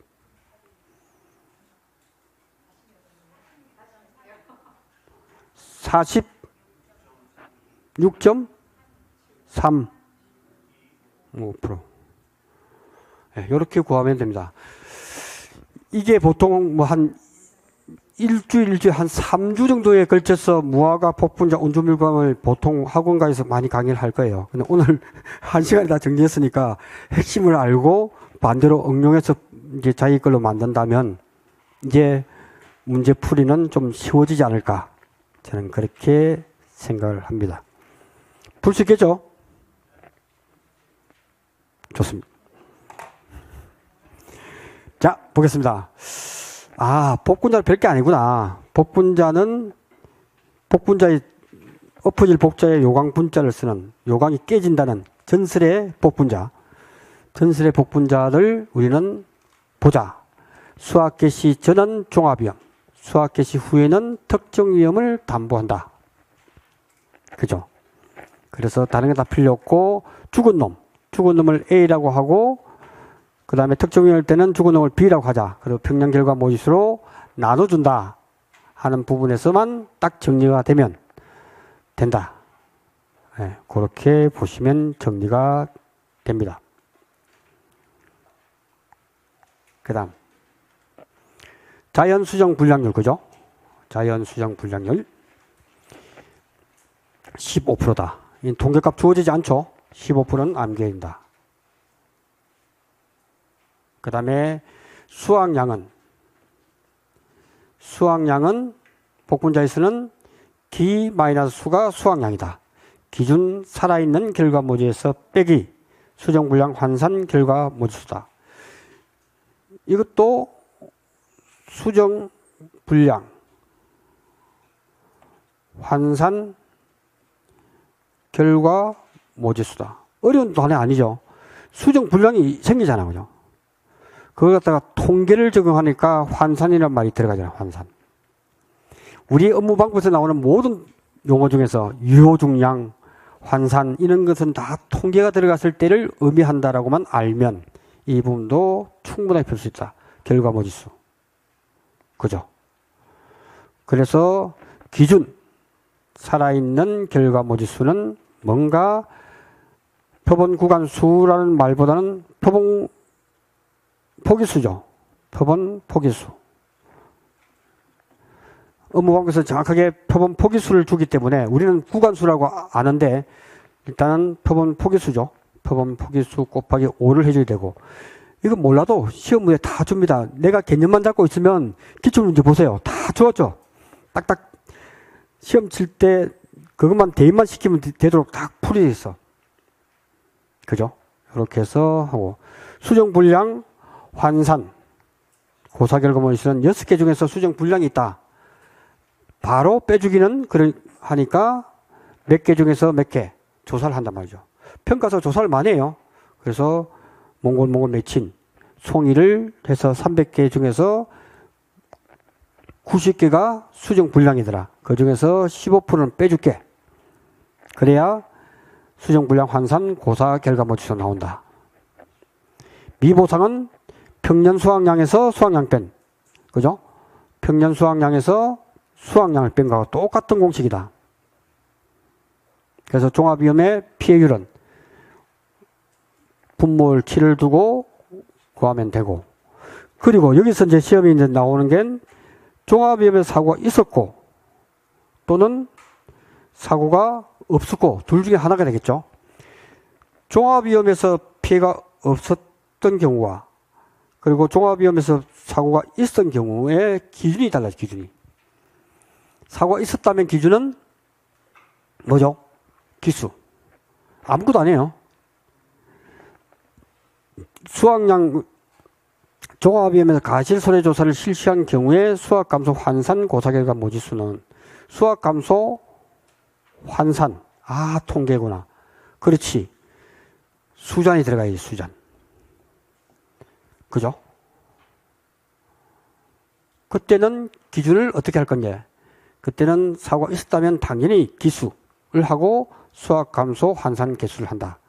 46.35%. 네, 이렇게 구하면 됩니다. 이게 보통 뭐 한 일주일 한 3주 정도에 걸쳐서 무화과, 복분자, 온조밀감을 보통 학원가에서 많이 강의를 할 거예요. 근데 오늘 1시간에 다 정리했으니까 핵심을 알고 반대로 응용해서 이제 자기 걸로 만든다면 이제 문제 풀이는 좀 쉬워지지 않을까. 저는 그렇게 생각을 합니다. 풀 수 있겠죠? 좋습니다. 자, 보겠습니다. 아, 복분자는 별게 아니구나. 복분자는 복분자의 엎어질 복자에 요강 분자를 쓰는 요강이 깨진다는 전설의 복분자. 전설의 복분자를 우리는 보자. 수학개시 전은 종합위험, 수학개시 후에는 특정위험을 담보한다. 그죠? 그래서 다른 게 다 필요 없고 죽은 놈을 A라고 하고 그 다음에 특정위험일 때는 죽은 놈을 B라고 하자. 그리고 평량 결과 모짓수로 나눠준다 하는 부분에서만 딱 정리가 되면 된다. 네, 그렇게 보시면 정리가 됩니다. 그 다음 자연수정 불량률, 그죠? 자연수정 불량률 15%다. 이 통계값 주어지지 않죠? 15%는 암기해진다. 그 다음에 수확량은 복분자에서는 기 마이너스 수가 수확량이다. 기준 살아있는 결과모지에서 빼기 수정불량 환산 결과모지수다. 이것도 수정불량 환산 결과모지수다. 어려운 단어 아니죠. 수정불량이 생기잖아, 그죠? 그걸 갖다가 통계를 적용하니까 환산이라는 말이 들어가잖아요. 환산. 우리 업무 방법에서 나오는 모든 용어 중에서 유효중량, 환산 이런 것은 다 통계가 들어갔을 때를 의미한다라고만 알면 이 부분도 충분하게 풀 수 있다. 결과모지수. 그죠? 그래서 기준 살아있는 결과모지수는 뭔가 표본 구간수라는 말보다는 표본 포기수죠. 표본 포기수. 업무방법에서 정확하게 표본 포기수를 주기 때문에 우리는 구간수라고 아는데 일단은 표본 포기수죠. 표본 포기수 곱하기 5를 해줘야 되고 이거 몰라도 시험 문제 다 줍니다. 내가 개념만 잡고 있으면 기출문제 보세요. 다 주었죠. 딱딱 시험 칠 때 그것만 대입만 시키면 되도록 딱 풀이 있어. 그죠? 이렇게 해서 하고, 수정불량, 환산, 고사결과모의수는 6개 중에서 수정불량이 있다. 바로 빼주기는 하니까 몇 개 중에서 몇 개 조사를 한단 말이죠. 평가서 조사를 많이 해요. 그래서 몽골 맺힌 송이를 해서 300개 중에서 90개가 수정불량이더라. 그 중에서 15%는 빼줄게. 그래야 수정불량 환산 고사결과모의수가 나온다. 미보상은 평년 수확량에서 수확량 뺀, 그죠? 평년 수확량에서 수확량을 뺀 거하고 똑같은 공식이다. 그래서 종합위험의 피해율은 분모를 키를 두고 구하면 되고, 그리고 여기서 이제 시험이 이제 나오는 게 종합위험의 사고가 있었고 또는 사고가 없었고 둘 중에 하나가 되겠죠. 종합위험에서 피해가 없었던 경우와 그리고 종합위험에서 사고가 있었던 경우에 기준이 달라요. 기준이. 사고가 있었다면 기준은 뭐죠? 기수. 아무것도 아니에요. 수확량 종합위험에서 가실손해조사를 실시한 경우에 수확감소 환산 고사결과 모지수는 수확감소 환산. 아, 통계구나. 그렇지. 수잔이 들어가야지, 수잔. 그죠? 그때는 기준을 어떻게 할 건데? 그때는 사고가 있었다면 당연히 기수를 하고 수확감소 환산 개수를 한다.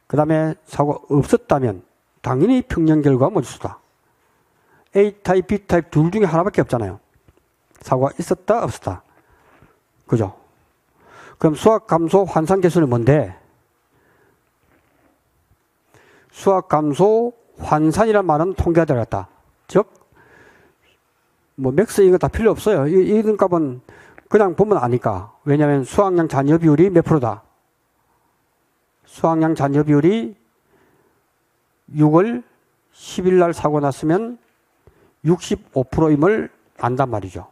그 다음에 사고가 없었다면 당연히 평년결과 모지수다. A타입, B타입 둘 중에 하나밖에 없잖아요. 사고가 있었다, 없었다. 그죠? 그럼 수확감소 환산 개수는 뭔데? 수확감소 환산이란 말은 통계가 들어갔다. 즉, 뭐 맥스 이거 다 필요 없어요. 이 값은 그냥 보면 아니까. 왜냐하면 수확량 잔여 비율이 몇 프로다? 수확량 잔여 비율이 6월 10일 날 사고 났으면 65%임을 안단 말이죠.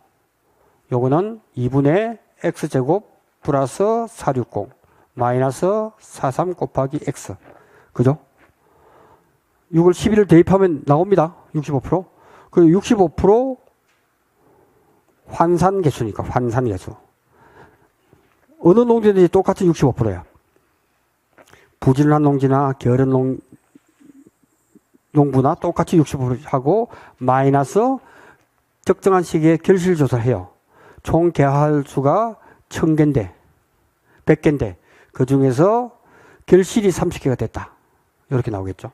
요거는 2분의 x제곱 플러스 460 마이너스 43 곱하기 x. 그죠? 6월 11일 대입하면 나옵니다. 65%. 그 65% 환산 개수니까, 환산 개수. 어느 농지든지 똑같은 65%야. 부지런한 농지나 게으른 농부나 똑같이 65%하고, 마이너스 적정한 시기에 결실조사를 해요. 총 개할 수가 1000개인데, 100개인데, 그 중에서 결실이 30개가 됐다. 이렇게 나오겠죠.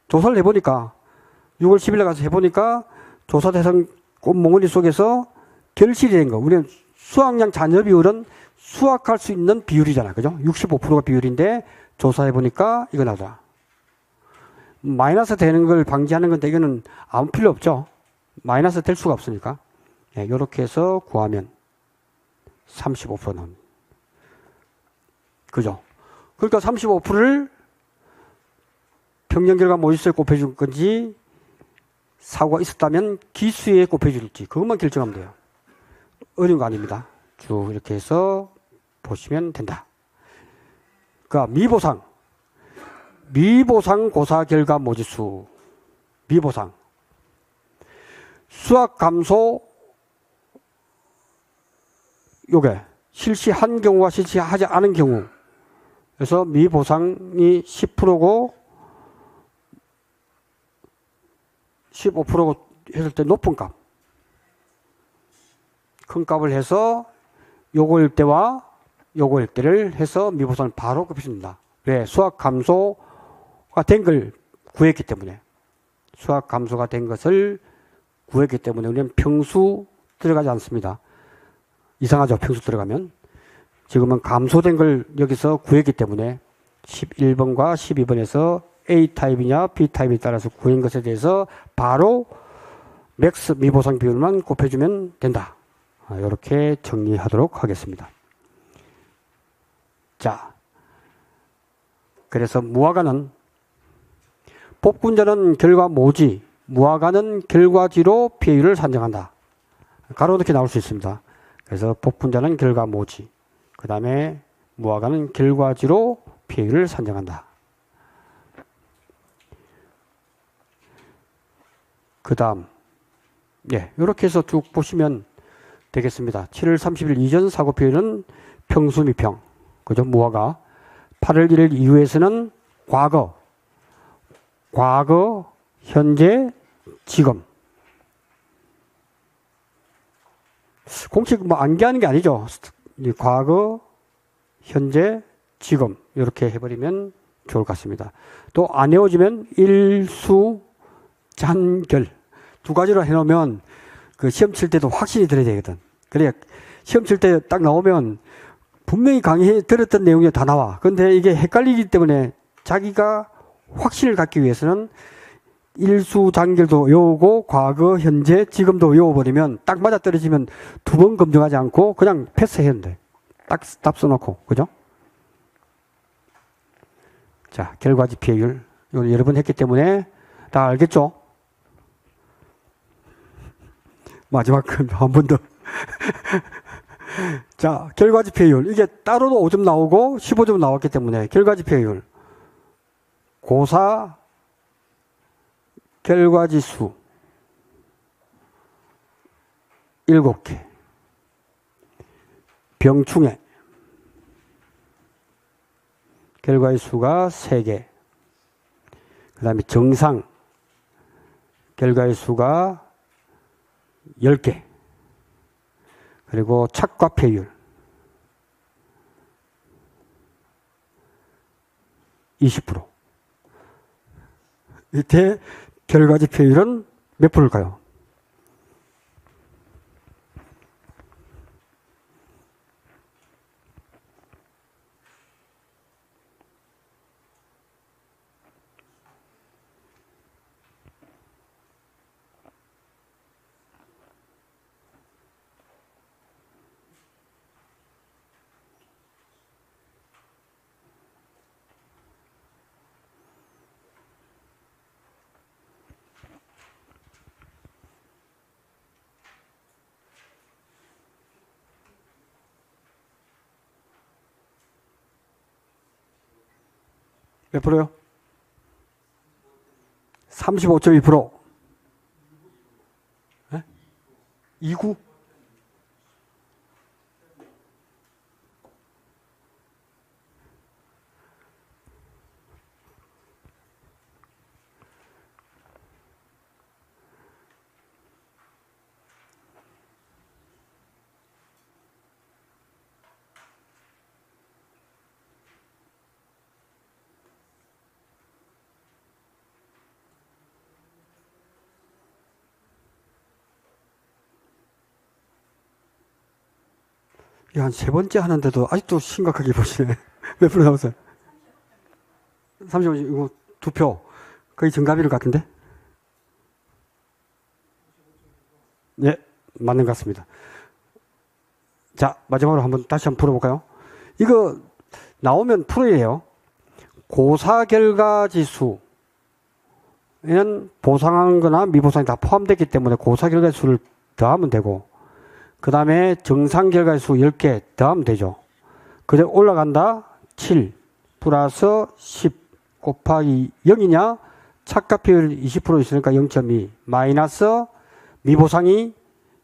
조사를 해보니까, 6월 10일에 가서 해보니까, 조사 대상 꽃몽우리 속에서 결실이 된 거. 우리는 수확량 잔여 비율은 수확할 수 있는 비율이잖아. 그죠? 65%가 비율인데, 조사해보니까 이거 나오더라. 마이너스 되는 걸 방지하는 건데, 이거는 아무 필요 없죠. 마이너스 될 수가 없으니까. 네, 이렇게 해서 구하면 35% 나옵니다. 그죠? 그러니까 35%를 평년결과 모의수에 곱해줄 건지, 사고가 있었다면 기수에 곱해줄지, 그것만 결정하면 돼요. 어려운 거 아닙니다. 쭉 이렇게 해서 보시면 된다. 그러니까 미보상 고사결과 모지수. 미보상. 수확감소, 요게 실시한 경우와 실시하지 않은 경우. 그래서 미보상이 10%고 15%고 했을 때 높은 값. 큰 값을 해서 요거일 때와 요거일 때를 해서 미보상을 바로 곱해줍니다. 왜? 수확 감소가 된 걸 구했기 때문에. 수확 감소가 된 것을 구했기 때문에 우리는 평수 들어가지 않습니다. 이상하죠? 평수 들어가면. 지금은 감소된 걸 여기서 구했기 때문에 11번과 12번에서 A타입이냐 B타입에 따라서 구한 것에 대해서 바로 맥스 미보상 비율만 곱해주면 된다. 이렇게 정리하도록 하겠습니다. 자, 그래서 무화과는 복분자는 결과 모지, 무화과는 결과지로 피해율을 산정한다. 가로 이렇게 나올 수 있습니다. 그래서 복분자는 결과 모지, 그 다음에 무화과는 결과지로 피해율을 산정한다. 그 다음, 예, 이렇게 해서 쭉 보시면 되겠습니다. 7월 30일 이전 사고 피해는 평수미평, 그죠? 무화과. 8월 1일 이후에서는 과거, 현재, 지금. 공식 뭐 암기하는 게 아니죠. 과거, 현재, 지금 이렇게 해버리면 좋을 것 같습니다. 또 안 외워지면 일수, 잔결 두 가지로 해놓으면 그 시험 칠 때도 확신이 들어야 되거든. 그래 시험 칠 때 딱 나오면 분명히 강의해 들었던 내용이 다 나와. 근데 이게 헷갈리기 때문에 자기가 확신을 갖기 위해서는 일수 단결도 외우고 과거, 현재, 지금도 외워버리면 딱 맞아떨어지면 두 번 검증하지 않고 그냥 패스해야 돼. 딱 답 써놓고. 그죠? 자, 결과지 피해율. 이건 여러 번 했기 때문에 다 알겠죠? 마지막 한 번 더. 자, 결과지 피해율. 이게 따로도 5점 나오고 15점 나왔기 때문에 결과지 피해율. 고사 결과지수 7개. 병충해 결과의 수가 3개. 그 다음에 정상 결과의 수가 10개. 그리고 착과폐율 20%. 이때 결과지 폐율은 몇 프로일까요? 몇 프로요? 35.2%. 네? 29? 한 세 번째 하는데도 아직도 심각하게 보시네. 몇 프로 나왔어요? 35, 이거 2표. 거의 정답일 것 같은데? 네, 맞는 것 같습니다. 자, 마지막으로 다시 한번 풀어볼까요? 이거 나오면 풀어야 고사 결과 지수에는 보상한 거나 미보상이 다 포함되기 때문에 고사 결과 지수를 더하면 되고, 그 다음에 정상 결과 수 10개 더하면 되죠. 그대로 올라간다. 7 플러스 10 곱하기 0이냐? 착각비율 20% 있으니까 0.2 마이너스 미보상이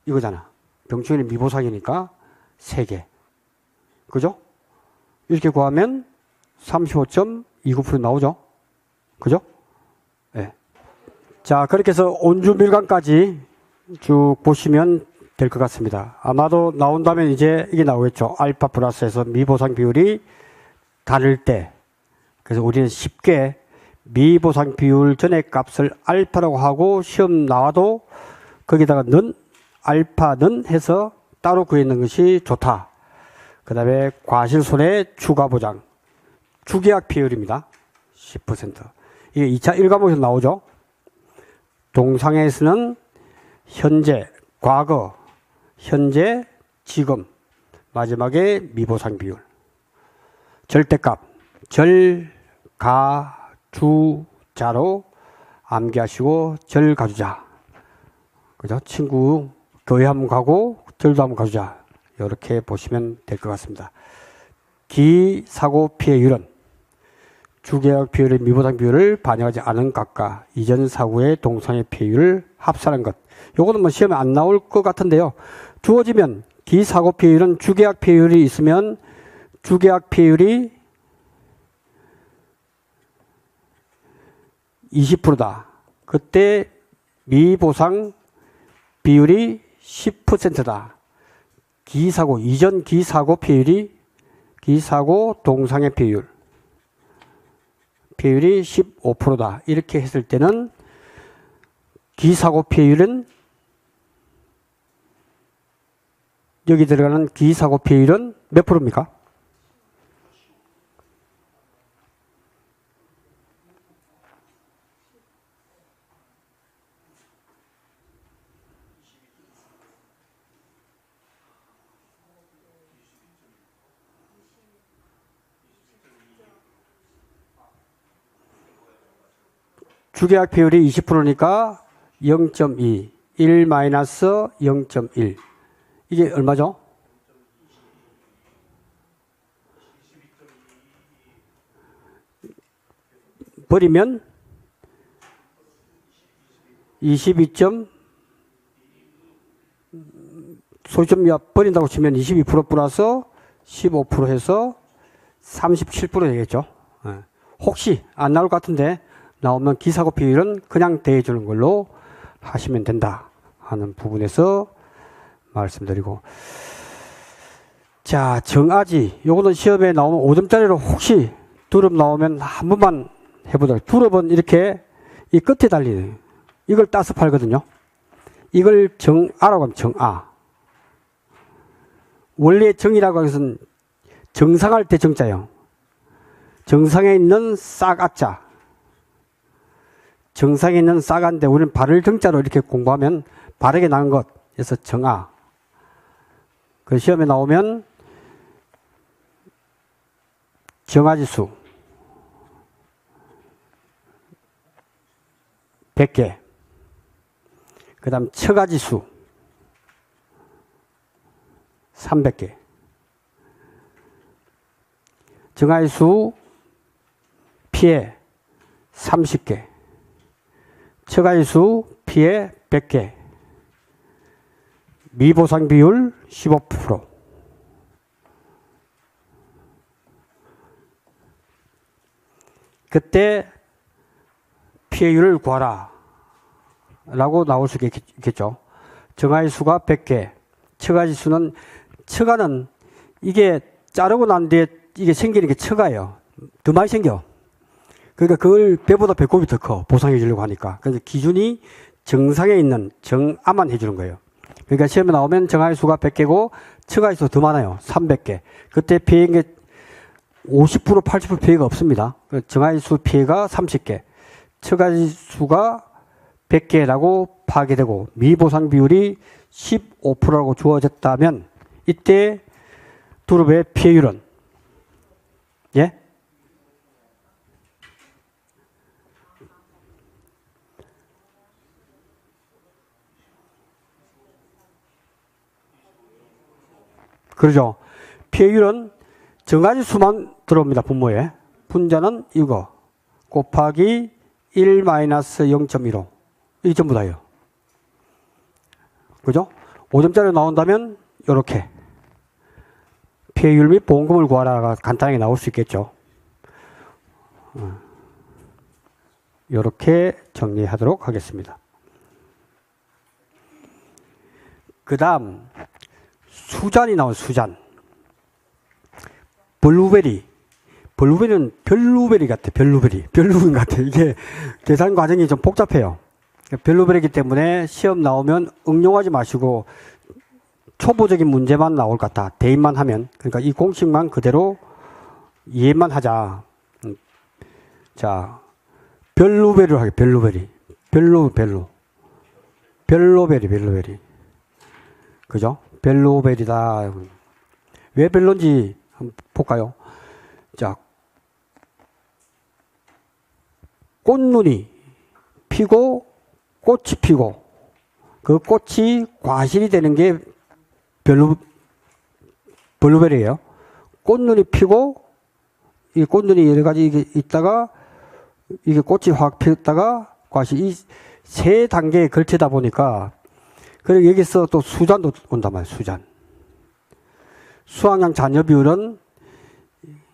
이거잖아. 병충해는 미보상이니까 3개. 그죠? 이렇게 구하면 35.29% 나오죠. 그죠? 네. 자, 그렇게 해서 온주밀감까지 쭉 보시면 될 것 같습니다. 아마도 나온다면 이제 이게 나오겠죠. 알파 플러스에서 미보상 비율이 다를 때. 그래서 우리는 쉽게 미보상 비율 전의 값을 알파라고 하고 시험 나와도 거기다가 는, 알파는 해서 따로 구해놓는 것이 좋다. 그 다음에 과실손해 추가보장. 주계약 비율입니다. 10%. 이게 2차 1과목에서 나오죠. 동상에서는 현재, 과거, 현재, 지금, 마지막에 미보상 비율. 절대값, 절, 가, 주, 자로 암기하시고 절 가주자. 그죠? 친구 교회 한번 가고 절도 한번 가주자. 이렇게 보시면 될 것 같습니다. 기사고 피해율은 주계약 비율의 미보상 비율을 반영하지 않은 값과 이전 사고의 동상의 비율을 합산한 것. 요거는 뭐 시험에 안 나올 것 같은데요. 주어지면 기사고 비율은 주계약 비율이 있으면 주계약 비율이 20%다. 그때 미보상 비율이 10%다. 기사고, 이전 기사고 비율이, 기사고 동상의 비율이 15%다. 이렇게 했을 때는 기사고 비율은, 여기 들어가는 기사고 비율은 몇 프로입니까? 주계약 비율이 20%니까 0.2, 1 마이너스 0.1. 이게 얼마죠? 버리면 22. 소수점 버린다고 치면 22% 플러스 15% 해서 37% 되겠죠. 혹시 안 나올 것 같은데 나오면 기사고 비율은 그냥 대해주는 걸로 하시면 된다 하는 부분에서 말씀드리고, 자, 정아지 요거는 시험에 나오면 5점짜리로 혹시 두릅 나오면 한 번만 해보도록. 두릅은 이렇게 이 끝에 달리는 이걸 따서 팔거든요. 이걸 정아라고 하면 정아. 원래 정이라고 하는 것은 정상할 때 정자예요. 정상에 있는 싹아자. 정상에 있는 싹아인데 우리는 발을 정자로 이렇게 공부하면 바르게 나는 것. 그래서 정아. 그 시험에 나오면 정아지수 100개. 그 다음 처가지수 300개. 정아지수 피해 30개. 처가지수 피해 100개. 미보상 비율 15%. 그때 피해율을 구하라 라고 나올 수 있겠죠. 정아지수가 100개. 처가지수는, 처가는 이게 자르고 난 뒤에 이게 생기는 게 처가예요. 더 많이 생겨. 그러니까 그걸 배보다 배꼽이 더 커. 보상해 주려고 하니까. 그래서 기준이 정상에 있는 정아만 해주는 거예요. 그러니까 시험에 나오면 정아지수가 100개고 처가지수 더 많아요. 300개. 그때 피해인 게 50%, 80% 피해가 없습니다. 정아지수 피해가 30개. 처가지수가 100개라고 파악되고 미보상 비율이 15%라고 주어졌다면 이때 두릅의 피해율은, 예? 그러죠. 피해율은 정가지수만 들어옵니다. 분모에. 분자는 이거 곱하기 1 마이너스 0.15. 이게 전부 다예요. 그죠? 5점짜리 나온다면 이렇게 피해율 및 보험금을 구하라가 간단하게 나올 수 있겠죠. 이렇게 정리하도록 하겠습니다. 그 다음 수잔이 나온 수잔. 블루베리는 별루베리 같아. 별루인 같아. 이게 계산 과정이 좀 복잡해요. 별루베리이기 때문에 시험 나오면 응용하지 마시고 초보적인 문제만 나올 것 같다. 대입만 하면. 그러니까 이 공식만 그대로 이해만 하자. 자, 별루베리로 하게. 별루베리. 그죠? 별루베리다. 왜 별론지 한번 볼까요? 자, 꽃눈이 피고 꽃이 피고 그 꽃이 과실이 되는 게 블루베리예요. 꽃눈이 피고 이 꽃눈이 여러 가지 이게 있다가 이게 꽃이 확 피었다가 과실 이 세 단계에 걸치다 보니까 그리고 여기서 또 수잔도 온단 말이에요. 수잔. 수확량 잔여 비율은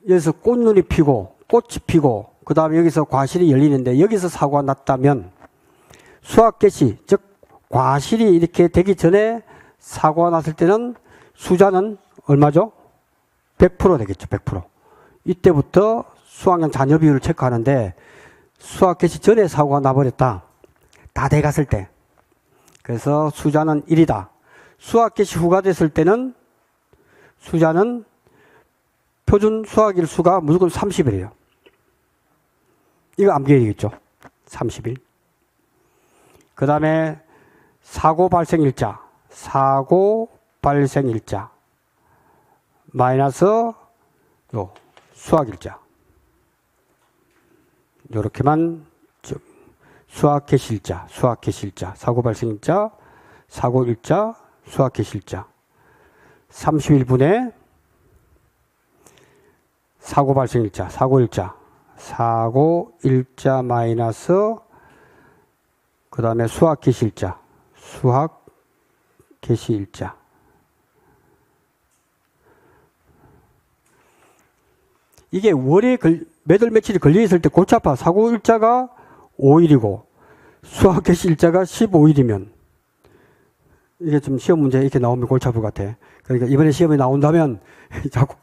여기서 꽃눈이 피고 꽃이 피고 그 다음에 여기서 과실이 열리는데 여기서 사고가 났다면 수확 개시 즉 과실이 이렇게 되기 전에 사고가 났을 때는 수잔은 얼마죠? 100% 되겠죠. 100%. 이때부터 수확량 잔여 비율을 체크하는데 수확 개시 전에 사고가 나버렸다. 다 돼갔을 때. 그래서 수잔은 1이다. 수확 개시 후가 됐을 때는 수잔은 표준 수확일 수가 무조건 30일이에요. 이거 암기해야 되겠죠. 30일. 그 다음에 사고 발생일자. 사고 발생일자. 마이너스 요 수확일자. 요렇게만 수확 개시일자, 수확 개시일자, 사고 발생일자, 사고일자, 수확 개시일자. 30일분에 사고 발생일자, 사고일자, 사고일자 마이너스 그 다음에 수확 개시일자, 수확 개시일자. 이게 월에 매달 며칠이 걸려있을 때 골치 아파. 사고일자가 5일이고 수확 개시일자가 15일이면 이게 좀 시험 문제 이렇게 나오면 골치 아플 것 같아. 그러니까 이번에 시험에 나온다면 자꾸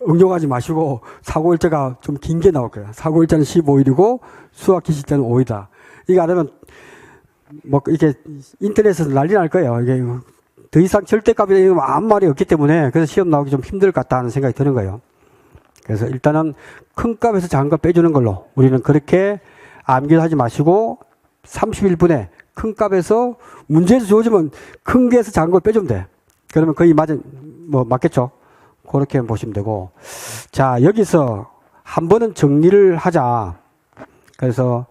응용하지 마시고 사고일자가 좀 긴 게 나올 거야. 사고일자는 15일이고 수확 개시일자는 5일이다. 이거 안 하면 뭐 이렇게 인터넷에서 난리 날 거예요. 이게 더 이상 절대값이 아무 말이 없기 때문에 그래서 시험 나오기 좀 힘들 것 같다 하는 생각이 드는 거예요. 그래서 일단은 큰 값에서 작은 값 빼주는 걸로 우리는 그렇게 암기를 하지 마시고 31분에 큰 값에서 문제에서 주어지면 큰 게에서 작은 걸 빼주면 돼. 그러면 거의 맞겠죠? 그렇게 보시면 되고. 자, 여기서 한 번은 정리를 하자. 그래서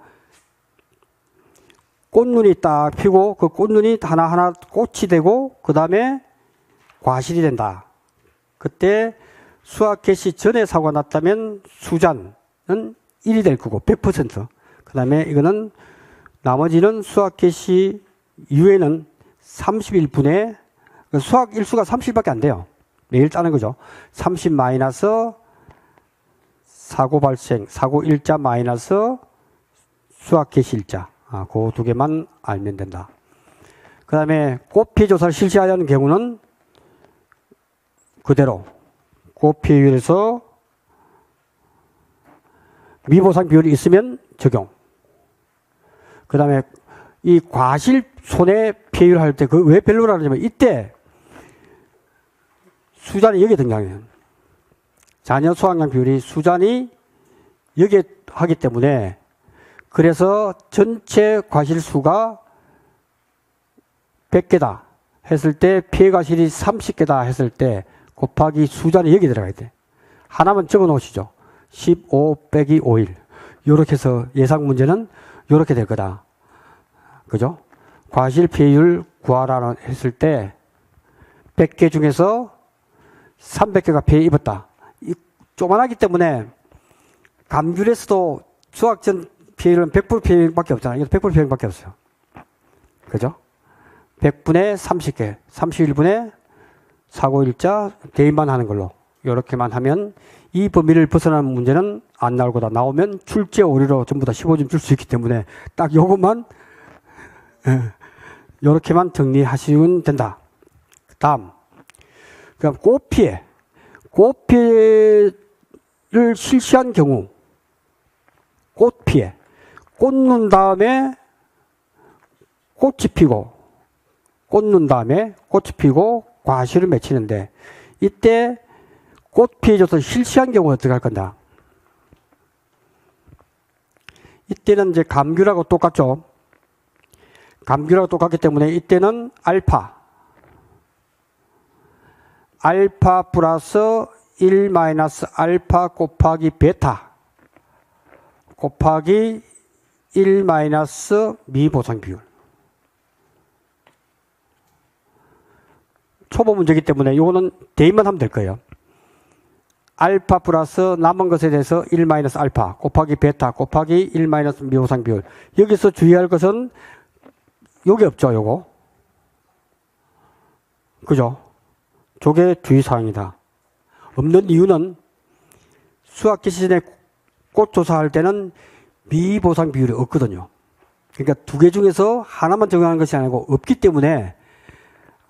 꽃눈이 딱 피고 그 꽃눈이 하나하나 꽃이 되고 그 다음에 과실이 된다. 그때 수확 개시 전에 사고가 났다면 수잔은 1이 될 거고 100%. 그 다음에 이거는 나머지는 수확 개시 이후에는 30일분에 수확 일수가 30일밖에 안 돼요. 매일 짜는 거죠. 30 마이너스 사고 발생, 사고 일자 마이너스 수확 개시 일자. 그 두 개만 알면 된다. 그 다음에 꽃 피해 조사를 실시하려는 경우는 그대로 꽃 피해율에서 미보상 비율이 있으면 적용. 그 다음에 이 과실 손해 피해율 할 때 그 왜 별로라 그러냐면 이때 수잔이 여기에 등장해요. 잔여 수확량 비율이 수잔이 여기에 하기 때문에 그래서 전체 과실 수가 100개다 했을 때 피해 과실이 30개다 했을 때 곱하기 수잔이 여기 들어가야 돼. 하나만 적어 놓으시죠. 15 빼기 5일. 요렇게 해서 예상 문제는 요렇게 될 거다. 그죠? 과실 피해율 구하라 했을 때 100개 중에서 300개가 피해 입었다. 조만하기 때문에 감귤에서도 수확 전 피해율은 100% 피해밖에 없잖아요. 이거 100% 피해밖에 없어요. 그죠? 100분의 30개, 31분의 사고일자 대입만 하는 걸로 이렇게만 하면 이 범위를 벗어나는 문제는 안 나올 거다. 나오면 출제 오류로 전부 다 15점 줄 수 있기 때문에 딱 요것만 이렇게만 정리하시면 된다. 다음 그럼 꽃피해를 실시한 경우 꽃피해 꽃눈 다음에 꽃이 피고 꽃눈 다음에 꽃이 피고 과실을 맺히는데 이때 꽃 피해 조사 실시한 경우 어떻게 할 건가? 이때는 이제 감귤하고 똑같죠. 감귤하고 똑같기 때문에 이때는 알파 플러스 1 마이너스 알파 곱하기 베타 곱하기 1 마이너스 미보상 비율. 초보 문제이기 때문에 이거는 대입만 하면 될 거예요. 알파 플러스 남은 것에 대해서 1 마이너스 알파 곱하기 베타 곱하기 1 마이너스 미보상 비율. 여기서 주의할 것은 요게 없죠, 요거. 그죠? 저게 주의사항이다. 없는 이유는 수학 기시전에 꽃 조사할 때는 미보상 비율이 없거든요. 그러니까 두 개 중에서 하나만 적용하는 것이 아니고 없기 때문에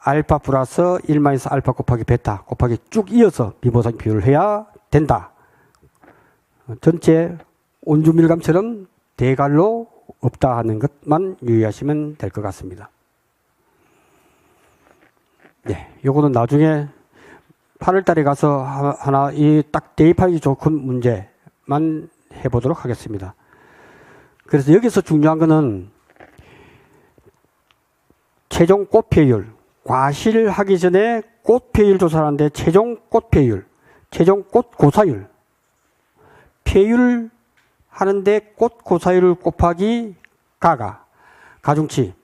알파 플러스 1 마이너스 알파 곱하기 베타 곱하기 쭉 이어서 미보상 비율을 해야 된다. 전체 온주밀감처럼 대갈로 없다 하는 것만 유의하시면 될 것 같습니다. 네, 요거는 나중에 8월 달에 가서 하나 이 딱 대입하기 좋은 문제만 해보도록 하겠습니다. 그래서 여기서 중요한 거는 최종 꽃피율, 과실하기 전에 꽃피율 조사를 하는데 최종 꽃피율, 최종 꽃고사율, 피율 하는데 꽃고사율을 곱하기 가중치.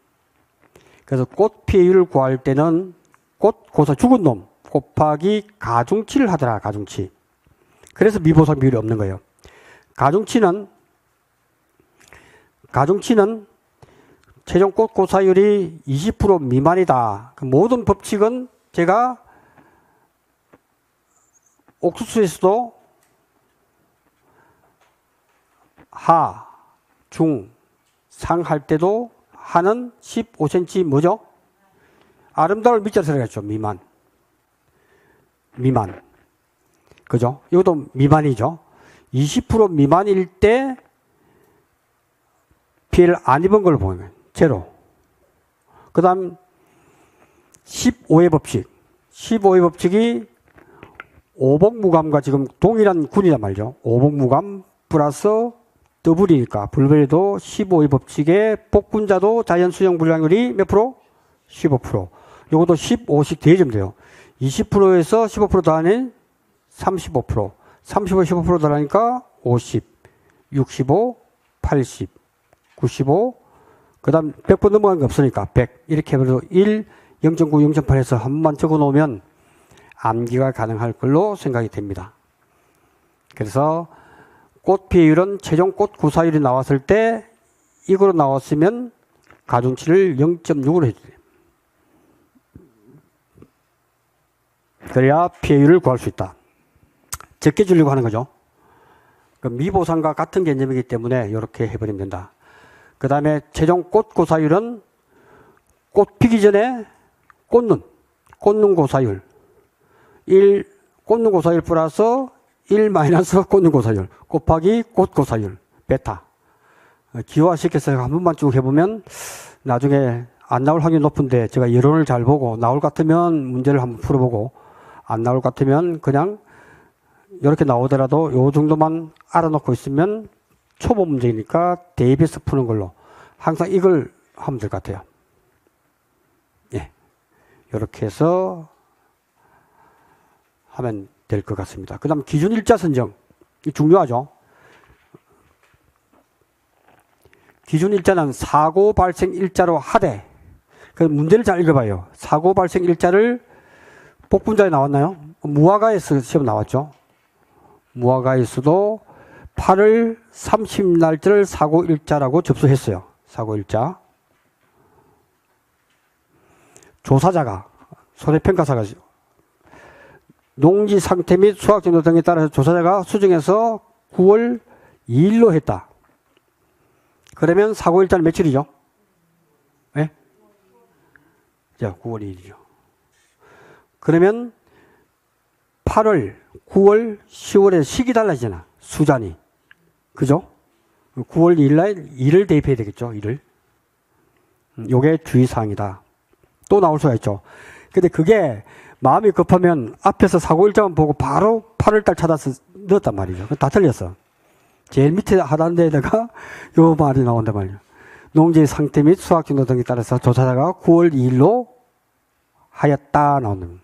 그래서 꽃피율을 구할 때는 꽃고사 죽은 놈 곱하기 가중치를 하더라, 가중치. 그래서 미보상 비율이 없는 거예요. 가중치는 최종 꽃고사율이 20% 미만이다. 그 모든 법칙은 제가 옥수수에서도 하, 중, 상 할 때도 하는 15cm 뭐죠? 아름다울 밑자로 들어갔죠. 미만. 그죠? 이것도 미만이죠. 20% 미만일 때 피해를 안 입은 걸 보면 제로. 그 다음 15의 법칙. 15의 법칙이 오복무감과 지금 동일한 군이란 말이죠. 오복무감 플러스 더블이니까 불변에도 15의 법칙의 복분자도 자연수용 분량률이 몇 프로? 15%. 요것도 15씩 대입하면 돼요. 20%에서 15% 더하면 35%. 35, 15% 더하니까 50, 65, 80, 95, 그 다음 100번 넘어간 게 없으니까 100. 이렇게 해서 1, 0.9, 0.8에서 한 번만 적어 놓으면 암기가 가능할 걸로 생각이 됩니다. 그래서 꽃 피율은 최종 꽃 구사율이 나왔을 때 이거로 나왔으면 가중치를 0.6으로 해주세요. 그래야 피해율을 구할 수 있다. 적게 주려고 하는 거죠. 미보상과 같은 개념이기 때문에 이렇게 해버리면 된다. 그 다음에 최종 꽃 고사율은 꽃 피기 전에 꽂는 고사율. 꽂는 고사율 플러스 1 마이너스 꽂는 고사율 곱하기 꽃 고사율 베타. 기호화시켜서 한 번만 쭉 해보면 나중에 안 나올 확률이 높은데 제가 여론을 잘 보고 나올 것 같으면 문제를 한번 풀어보고 안 나올 것 같으면 그냥 이렇게 나오더라도 요 정도만 알아놓고 있으면 초보 문제이니까 대입해서 푸는 걸로 항상 이걸 하면 될 것 같아요. 예, 이렇게 해서 하면 될 것 같습니다. 그 다음 기준 일자 선정. 이 중요하죠. 기준 일자는 사고 발생 일자로 하되, 그 문제를 잘 읽어봐요. 사고 발생 일자를 복분자에 나왔나요? 무화과에서 시험 나왔죠. 무화과에서도 8월 30날짜를 사고 일자라고 접수했어요. 사고 일자. 조사자가, 손해평가사가 농지 상태 및 수확 정도 등에 따라서 조사자가 수정해서 9월 2일로 했다. 그러면 사고 일자는 며칠이죠? 네? 자, 9월 2일이죠. 그러면 8월, 9월, 10월에 식이 달라지잖아. 수잔이. 그죠? 9월 2일 날 2를 대입해야 되겠죠. 2를. 요게 주의사항이다. 또 나올 수가 있죠. 근데 그게 마음이 급하면 앞에서 사고일자만 보고 바로 8월달 찾아서 넣었단 말이죠. 다 틀렸어. 제일 밑에 하단 데에다가 요 말이 나온단 말이에요. 농지의 상태 및 수확 정도 등에 따라서 조사자가 9월 2일로 하였다 나오는.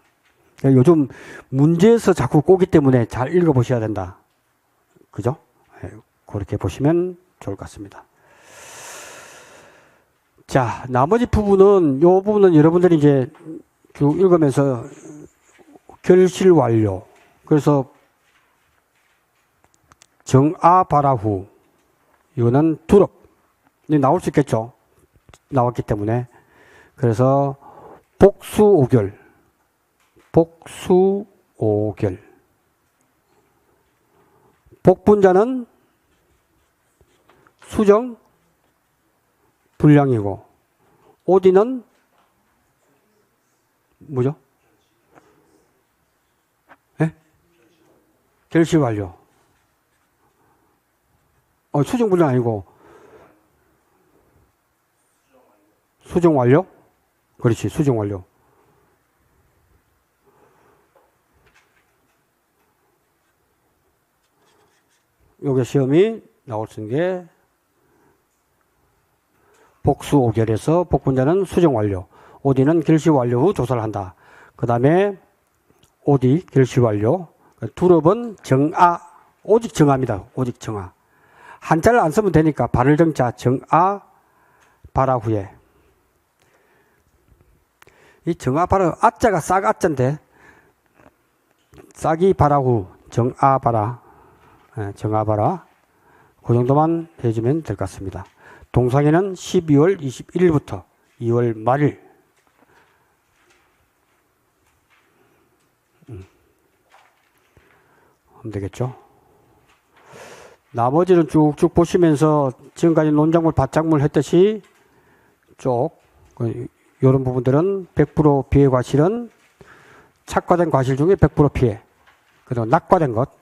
요즘 문제에서 자꾸 꼬기 때문에 잘 읽어보셔야 된다. 그죠? 네, 그렇게 보시면 좋을 것 같습니다. 자, 나머지 부분은, 요 부분은 여러분들이 이제 쭉 읽으면서 결실 완료. 그래서 정아바라후. 이거는 두릅. 나올 수 있겠죠. 나왔기 때문에. 그래서 복수오결. 복수오결. 복분자는 수정 불량이고, 오디는 뭐죠? 예? 결시 완료. 수정 불량 아니고 수정 완료? 그렇지, 수정 완료. 요게 시험이 나올 수 있는 게 복수 오결에서 복분자는 수정 완료, 오디는 결시 완료 후 조사를 한다. 그 다음에 오디 결시 완료, 두릅은 정아, 오직 정아입니다. 오직 정아. 한자를 안 쓰면 되니까 발을 정자 정아 바라 후에. 이 정아 바라, 아자가 싹 아자인데 싹이 바라 후 정아 바라, 정아 바라. 그 정도만 해주면 될 것 같습니다. 동상에는 12월 21일부터 2월 말일. 하면 되겠죠. 나머지는 쭉쭉 보시면서 지금까지 논작물, 밭작물 했듯이 쭉, 이런 부분들은 100% 피해 과실은 착과된 과실 중에 100% 피해. 그리고 낙과된 것,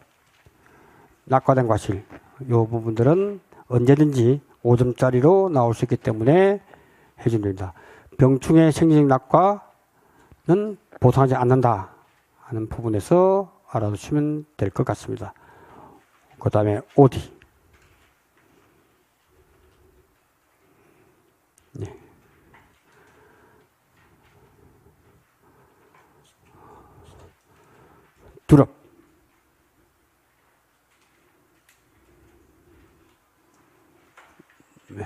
낙과된 과실. 이 부분들은 언제든지 5점짜리로 나올 수 있기 때문에 해주면 됩니다. 병충해 생리적 낙과는 보상하지 않는다 하는 부분에서 알아두시면 될 것 같습니다. 그 다음에 오디. 네. 두릅. 네.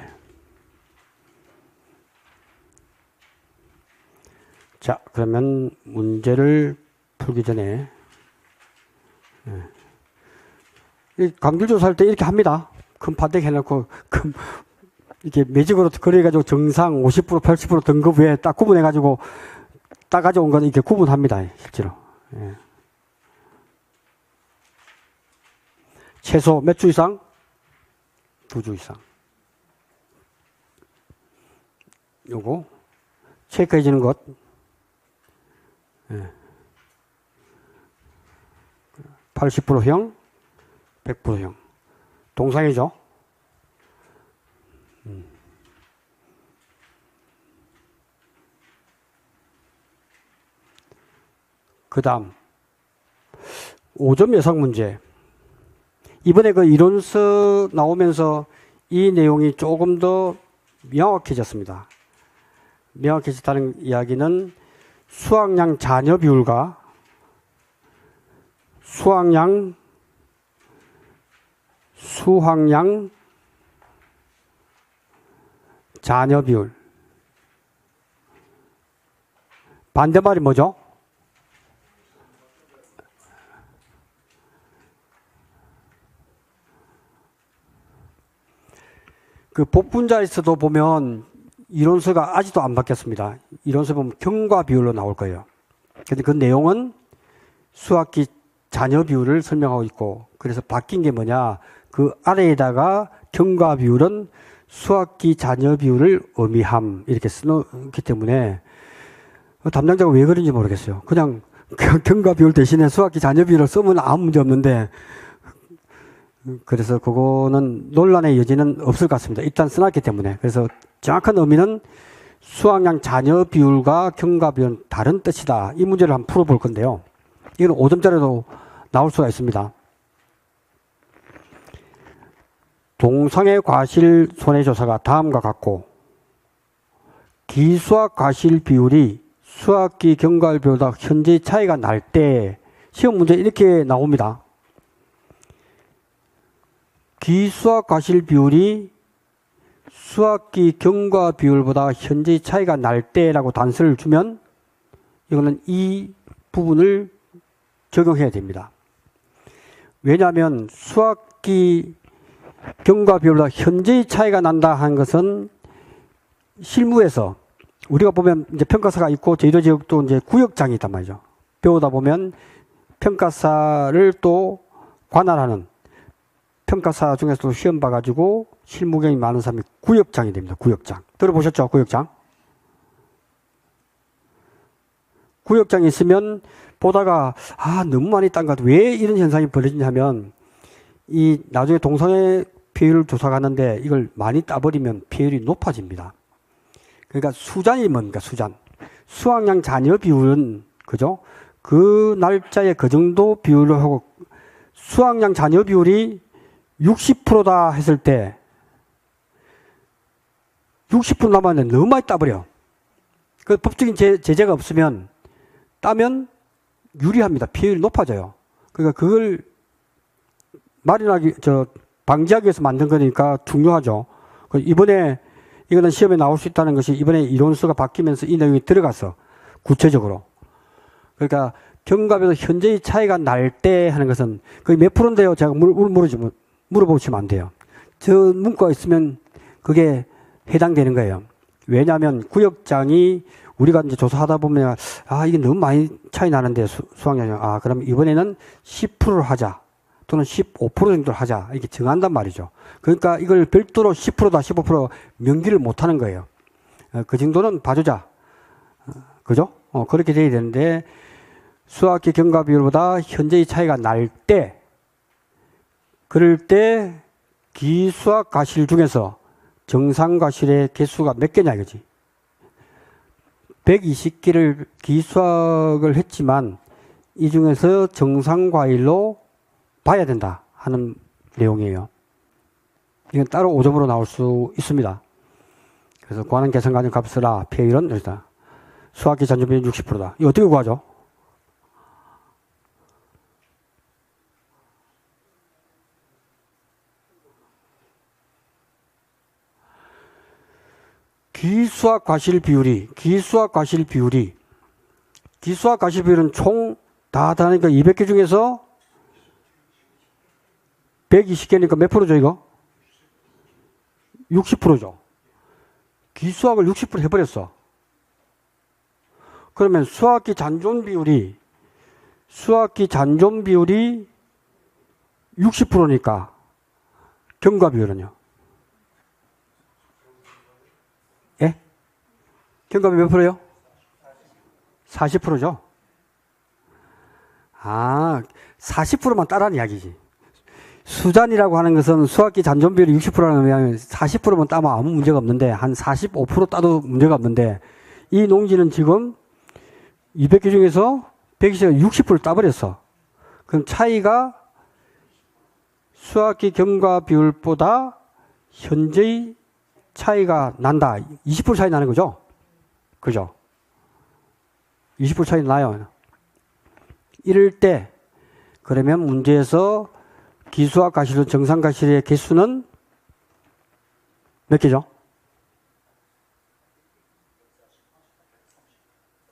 자, 그러면 문제를 풀기 전에 감귤조사 할 때 이렇게 합니다. 큰 판대기 해놓고 이렇게 매직으로 그래가지고 정상 50% 80% 등급 외에 딱 구분해가지고 딱 가져온 건 이렇게 구분합니다. 실제로. 예. 최소 몇 주 이상? 2주 이상. 요거 체크해지는 것. 예. 80%형, 100%형. 동상이죠. 그 다음 5점 예상 문제. 이번에 그 이론서 나오면서 이 내용이 조금 더 명확해졌습니다. 명확해졌다는 이야기는 수확량 잔여 비율과 수확량 잔여 비율. 반대말이 뭐죠? 그 복분자에서도 보면 이론서가 아직도 안 바뀌었습니다. 이론서 보면 경과 비율로 나올 거예요. 근데 그 내용은 수확기 잔여 비율을 설명하고 있고, 그래서 바뀐 게 뭐냐, 그 아래에다가 경과 비율은 수확기 잔여 비율을 의미함 이렇게 써놓기 때문에 담당자가 왜 그런지 모르겠어요. 그냥 경과 비율 대신에 수확기 잔여 비율을 쓰면 아무 문제 없는데, 그래서 그거는 논란의 여지는 없을 것 같습니다. 일단 써놨기 때문에. 그래서 정확한 의미는 수확량 잔여 비율과 경과 비율은 다른 뜻이다. 이 문제를 한번 풀어볼 건데요. 이건 5점짜리도 나올 수가 있습니다. 동상의 과실 손해조사가 다음과 같고, 기수학 과실 비율이 수학기 경과일 비율보다 현재 차이가 날 때, 시험 문제 이렇게 나옵니다. 기수학 과실 비율이 수학기 경과 비율보다 현재 차이가 날 때라고 단서를 주면 이거는 이 부분을 적용해야 됩니다. 왜냐하면 수학 수학기 경과 비율보다 현저히 차이가 난다 하는 것은 실무에서 우리가 보면 이제 평가사가 있고 제주도 지역도 이제 구역장이 있단 말이죠. 배우다 보면 평가사를 또 관할하는 평가사 중에서도 시험 봐가지고 실무 경험이 많은 사람이 구역장이 됩니다. 구역장. 들어보셨죠? 구역장. 구역장이 있으면 보다가 너무 많이 딴 것 같아. 왜 이런 현상이 벌어지냐면 이 나중에 동성애 피해율 조사 가는데 이걸 많이 따버리면 피해율이 높아집니다. 그러니까 수잔이 뭡니까? 수잔. 수학량 잔여 비율은 그죠? 그 날짜에 그 정도 비율을 하고 수학량 잔여 비율이 60%다 했을 때 60% 남았는데 너무 많이 따버려. 그 법적인 제재가 없으면 따면 유리합니다. 피해율이 높아져요. 그러니까 그걸 방지하기 위해서 만든 거니까 중요하죠. 이번에 이거는 시험에 나올 수 있다는 것이 이번에 이론수가 바뀌면서 이 내용이 들어갔어. 구체적으로. 그러니까 경과비도 현저히 차이가 날 때 하는 것은 그게 몇 프로인데요? 제가 물어보시면 안 돼요. 저 문구가 있으면 그게 해당되는 거예요. 왜냐하면 구역장이 우리가 이제 조사하다 보면 이게 너무 많이 차이 나는데 수학량이 그럼 이번에는 10%를 하자 또는 15% 정도를 하자 이렇게 정한단 말이죠. 그러니까 이걸 별도로 10%다 15% 명기를 못 하는 거예요. 그 정도는 봐주자. 그죠? 그렇게 돼야 되는데 수학기 경과 비율보다 현저히 차이가 날 때 그럴 때 기수학 과실 중에서 정상 과실의 개수가 몇 개냐 이거지. 120개를 기수학을 했지만 이 중에서 정상 과일로 봐야 된다 하는 내용이에요. 이건 따로 5점으로 나올 수 있습니다. 그래서 구하는 계산가능 값을 피해율은 여기다. 수학기 잔존비율 60%다. 이거 어떻게 구하죠? 기수학 과실 비율은 총 다 하니까 200개 중에서 120개니까 몇 프로죠, 이거? 60%죠. 기수학을 60% 해버렸어. 그러면 수학기 잔존 비율이 60%니까 경과 비율은요? 예? 경과 비율 몇 프로요? 40%죠? 40%만 따라는 이야기지. 수잔이라고 하는 것은 수학기 잔존 비율이 60%라면 40%만 따면 아무 문제가 없는데 한 45% 따도 문제가 없는데 이 농지는 지금 200개 중에서 120개가 60%를 따버렸어. 그럼 차이가 수학기 경과 비율보다 현저히 차이가 난다. 20% 차이 나는 거죠? 그죠? 20% 차이 나요. 이럴 때 그러면 문제에서 기수학 과실은 정상 과실의 개수는 몇 개죠?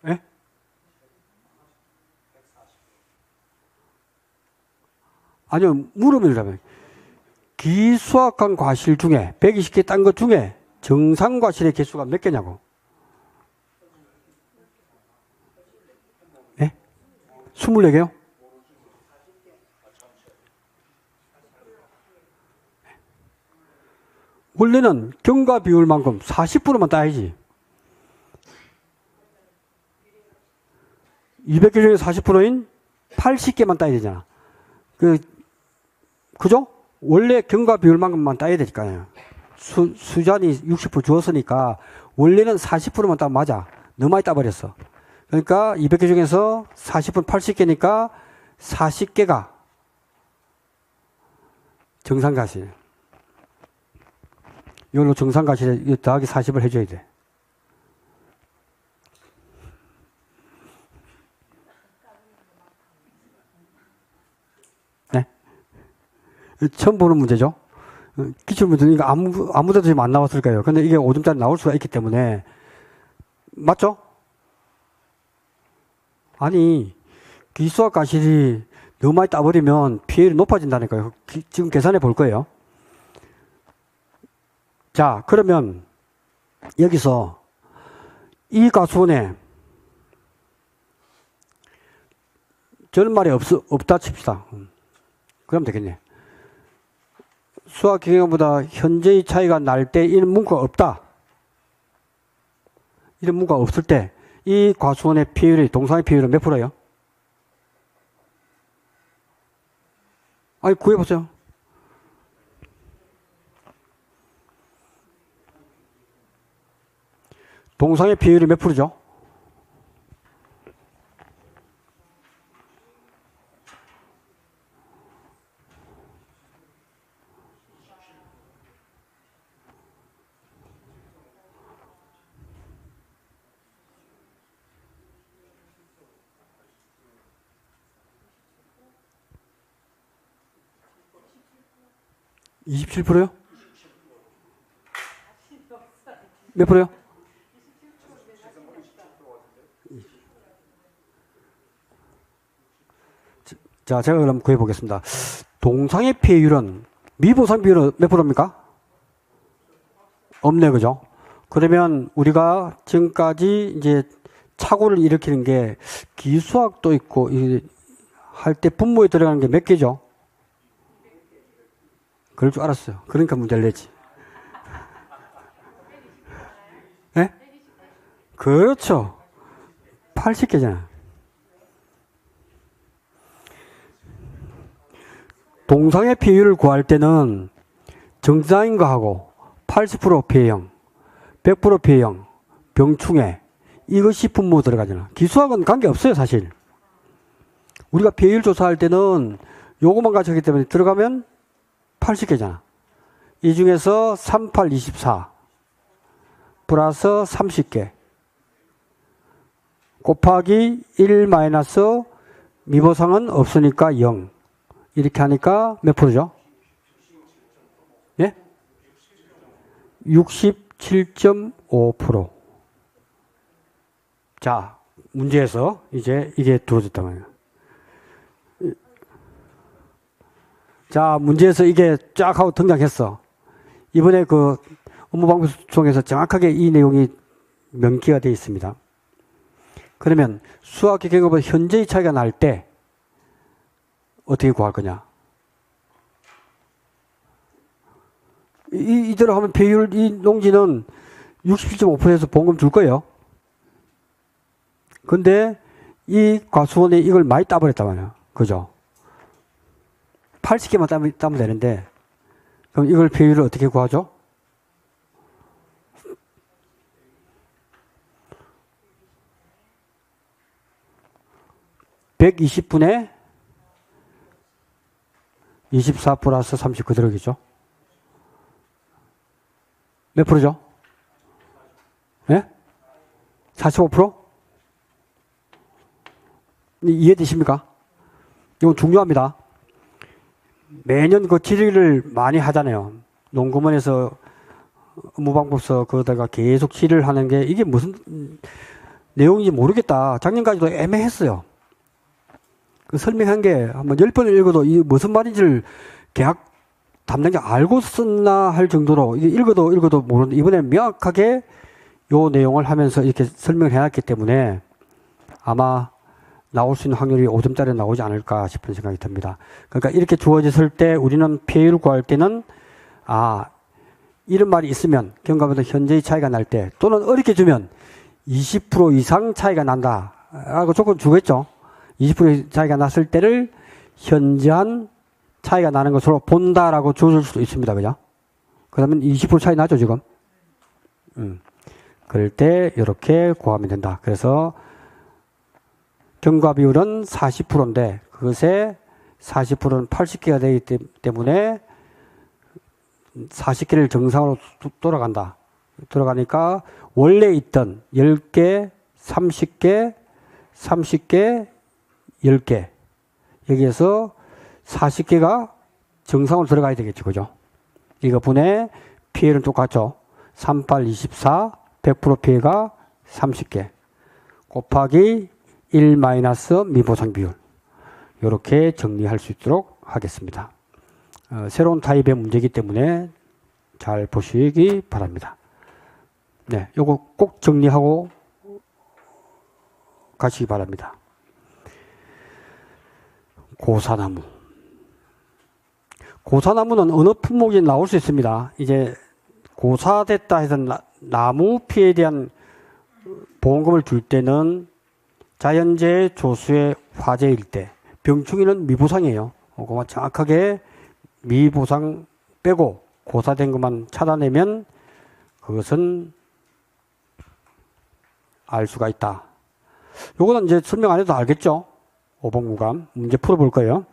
예? 아니요, 물으면 기수학한 과실 중에 120개 딴 것 중에 정상 과실의 개수가 몇 개냐고. 예? 24개요? 원래는 경과 비율만큼 40%만 따야지. 200개 중에 40%인 80개만 따야 되잖아. 그죠? 원래 경과 비율만큼만 따야 되니까요. 수잔이 60% 주었으니까 원래는 40%만 따면 맞아. 너무 많이 따버렸어. 그러니까 200개 중에서 40% 80개니까 40개가 정상가실. 이걸로 정상가실에 더하기 40을 해줘야 돼. 네? 처음 보는 문제죠. 기출문제는 이거 아무데도 지금 안 나왔을 거예요. 근데 이게 5점짜리 나올 수가 있기 때문에. 맞죠? 아니, 기수학 과실이 너무 많이 따버리면 피해율이 높아진다니까요. 지금 계산해 볼 거예요. 자, 그러면 여기서 이 가수원에 절말이 없다 칩시다. 그러면 되겠네. 수학 경영보다 현재의 차이가 날 때 이런 문구가 없다. 이런 문구가 없을 때 이 과수원의 피해율이 동상의 피해율은 몇 프로예요? 아니 구해보세요. 동상의 피해율이 몇 프로죠? (27%요) 몇 프로요? 자, 제가 그럼 구해보겠습니다. 동상의 피해율은 미보상 비율은 몇 프로입니까? 없네, 그죠? 그러면 우리가 지금까지 이제 착오를 일으키는 게 기수학도 있고, 할 때 분모에 들어가는 게 몇 개죠? 그럴 줄 알았어요. 그러니까 문제를 내지. 네? 그렇죠. 80개잖아. 동상의 피해율을 구할 때는 정상인 거하고 80% 피해형, 100% 피해형, 병충해 이것이 분모 들어가잖아. 기수학은 관계없어요, 사실. 우리가 피해율 조사할 때는 요것만 가져가기 때문에 들어가면 80개잖아. 이 중에서 38, 24 플러스 30개 곱하기 1 마이너스 미보상은 없으니까 0 이렇게 하니까 몇 프로죠? 예? 67.5%. 자, 문제에서 이제 이게 주어졌단 말이에요. 자, 문제에서 이게 쫙 하고 등장했어. 이번에 그 업무방법총에서 정확하게 이 내용이 명기가 되어 있습니다. 그러면 수학의 경우보다 현재의 차이가 날 때 어떻게 구할 거냐? 이대로 하면 배율, 이 농지는 67.5%에서 보험금 줄 거예요. 근데 이 과수원이 이걸 많이 따버렸단 말이에요. 그죠? 80개만 따면 되는데, 그럼 이걸 배율을 어떻게 구하죠? (120분의) 24 플러스 30 그대로겠죠? 몇 프로죠? 예? 45%? 이해되십니까? 이건 중요합니다. 매년 그 질의를 많이 하잖아요. 농구문에서 업무방법서 그러다가 계속 질의를 하는 게 이게 무슨 내용인지 모르겠다. 작년까지도 애매했어요. 그 설명한 게 한번 10번을 읽어도 이 무슨 말인지를 계약 담당자 알고 썼나 할 정도로 이게 읽어도 모르는데 이번에 명확하게 요 내용을 하면서 이렇게 설명을 해놨기 때문에 아마 나올 수 있는 확률이 5점짜리 나오지 않을까 싶은 생각이 듭니다. 그러니까 이렇게 주어졌을 때 우리는 피해율을 구할 때는 이런 말이 있으면 경과보다 현재의 차이가 날 때 또는 어렵게 주면 20% 이상 차이가 난다 라고 조건 주겠죠. 20% 차이가 났을 때를 현저한 차이가 나는 것으로 본다라고 줄 수도 있습니다. 그죠? 그러면 20% 차이 나죠, 지금? 그럴 때 이렇게 구하면 된다. 그래서 경과 비율은 40%인데 그것에 40%는 80개가 되기 때문에 40개를 정상으로 돌아간다. 돌아가니까 원래 있던 10개, 30개, 30개, 10개 여기에서 40개가 정상으로 들어가야 되겠죠. 그죠? 이거 분의 피해는 똑같죠. 38, 24, 100% 피해가 30개 곱하기 1 마이너스 미보상 비율. 이렇게 정리할 수 있도록 하겠습니다. 새로운 타입의 문제이기 때문에 잘 보시기 바랍니다. 네, 요거 꼭 정리하고 가시기 바랍니다. 고사나무. 고사나무는 어느 품목이 나올 수 있습니다. 이제 고사됐다 해서 나무 피해에 대한 보험금을 줄 때는 자연재해 조수의 화재일 때, 병충해는 미보상이에요. 그거 정확하게 미보상 빼고 고사된 것만 찾아내면 그것은 알 수가 있다. 요거는 이제 설명 안 해도 알겠죠? 5번 구간 문제 풀어볼 거예요.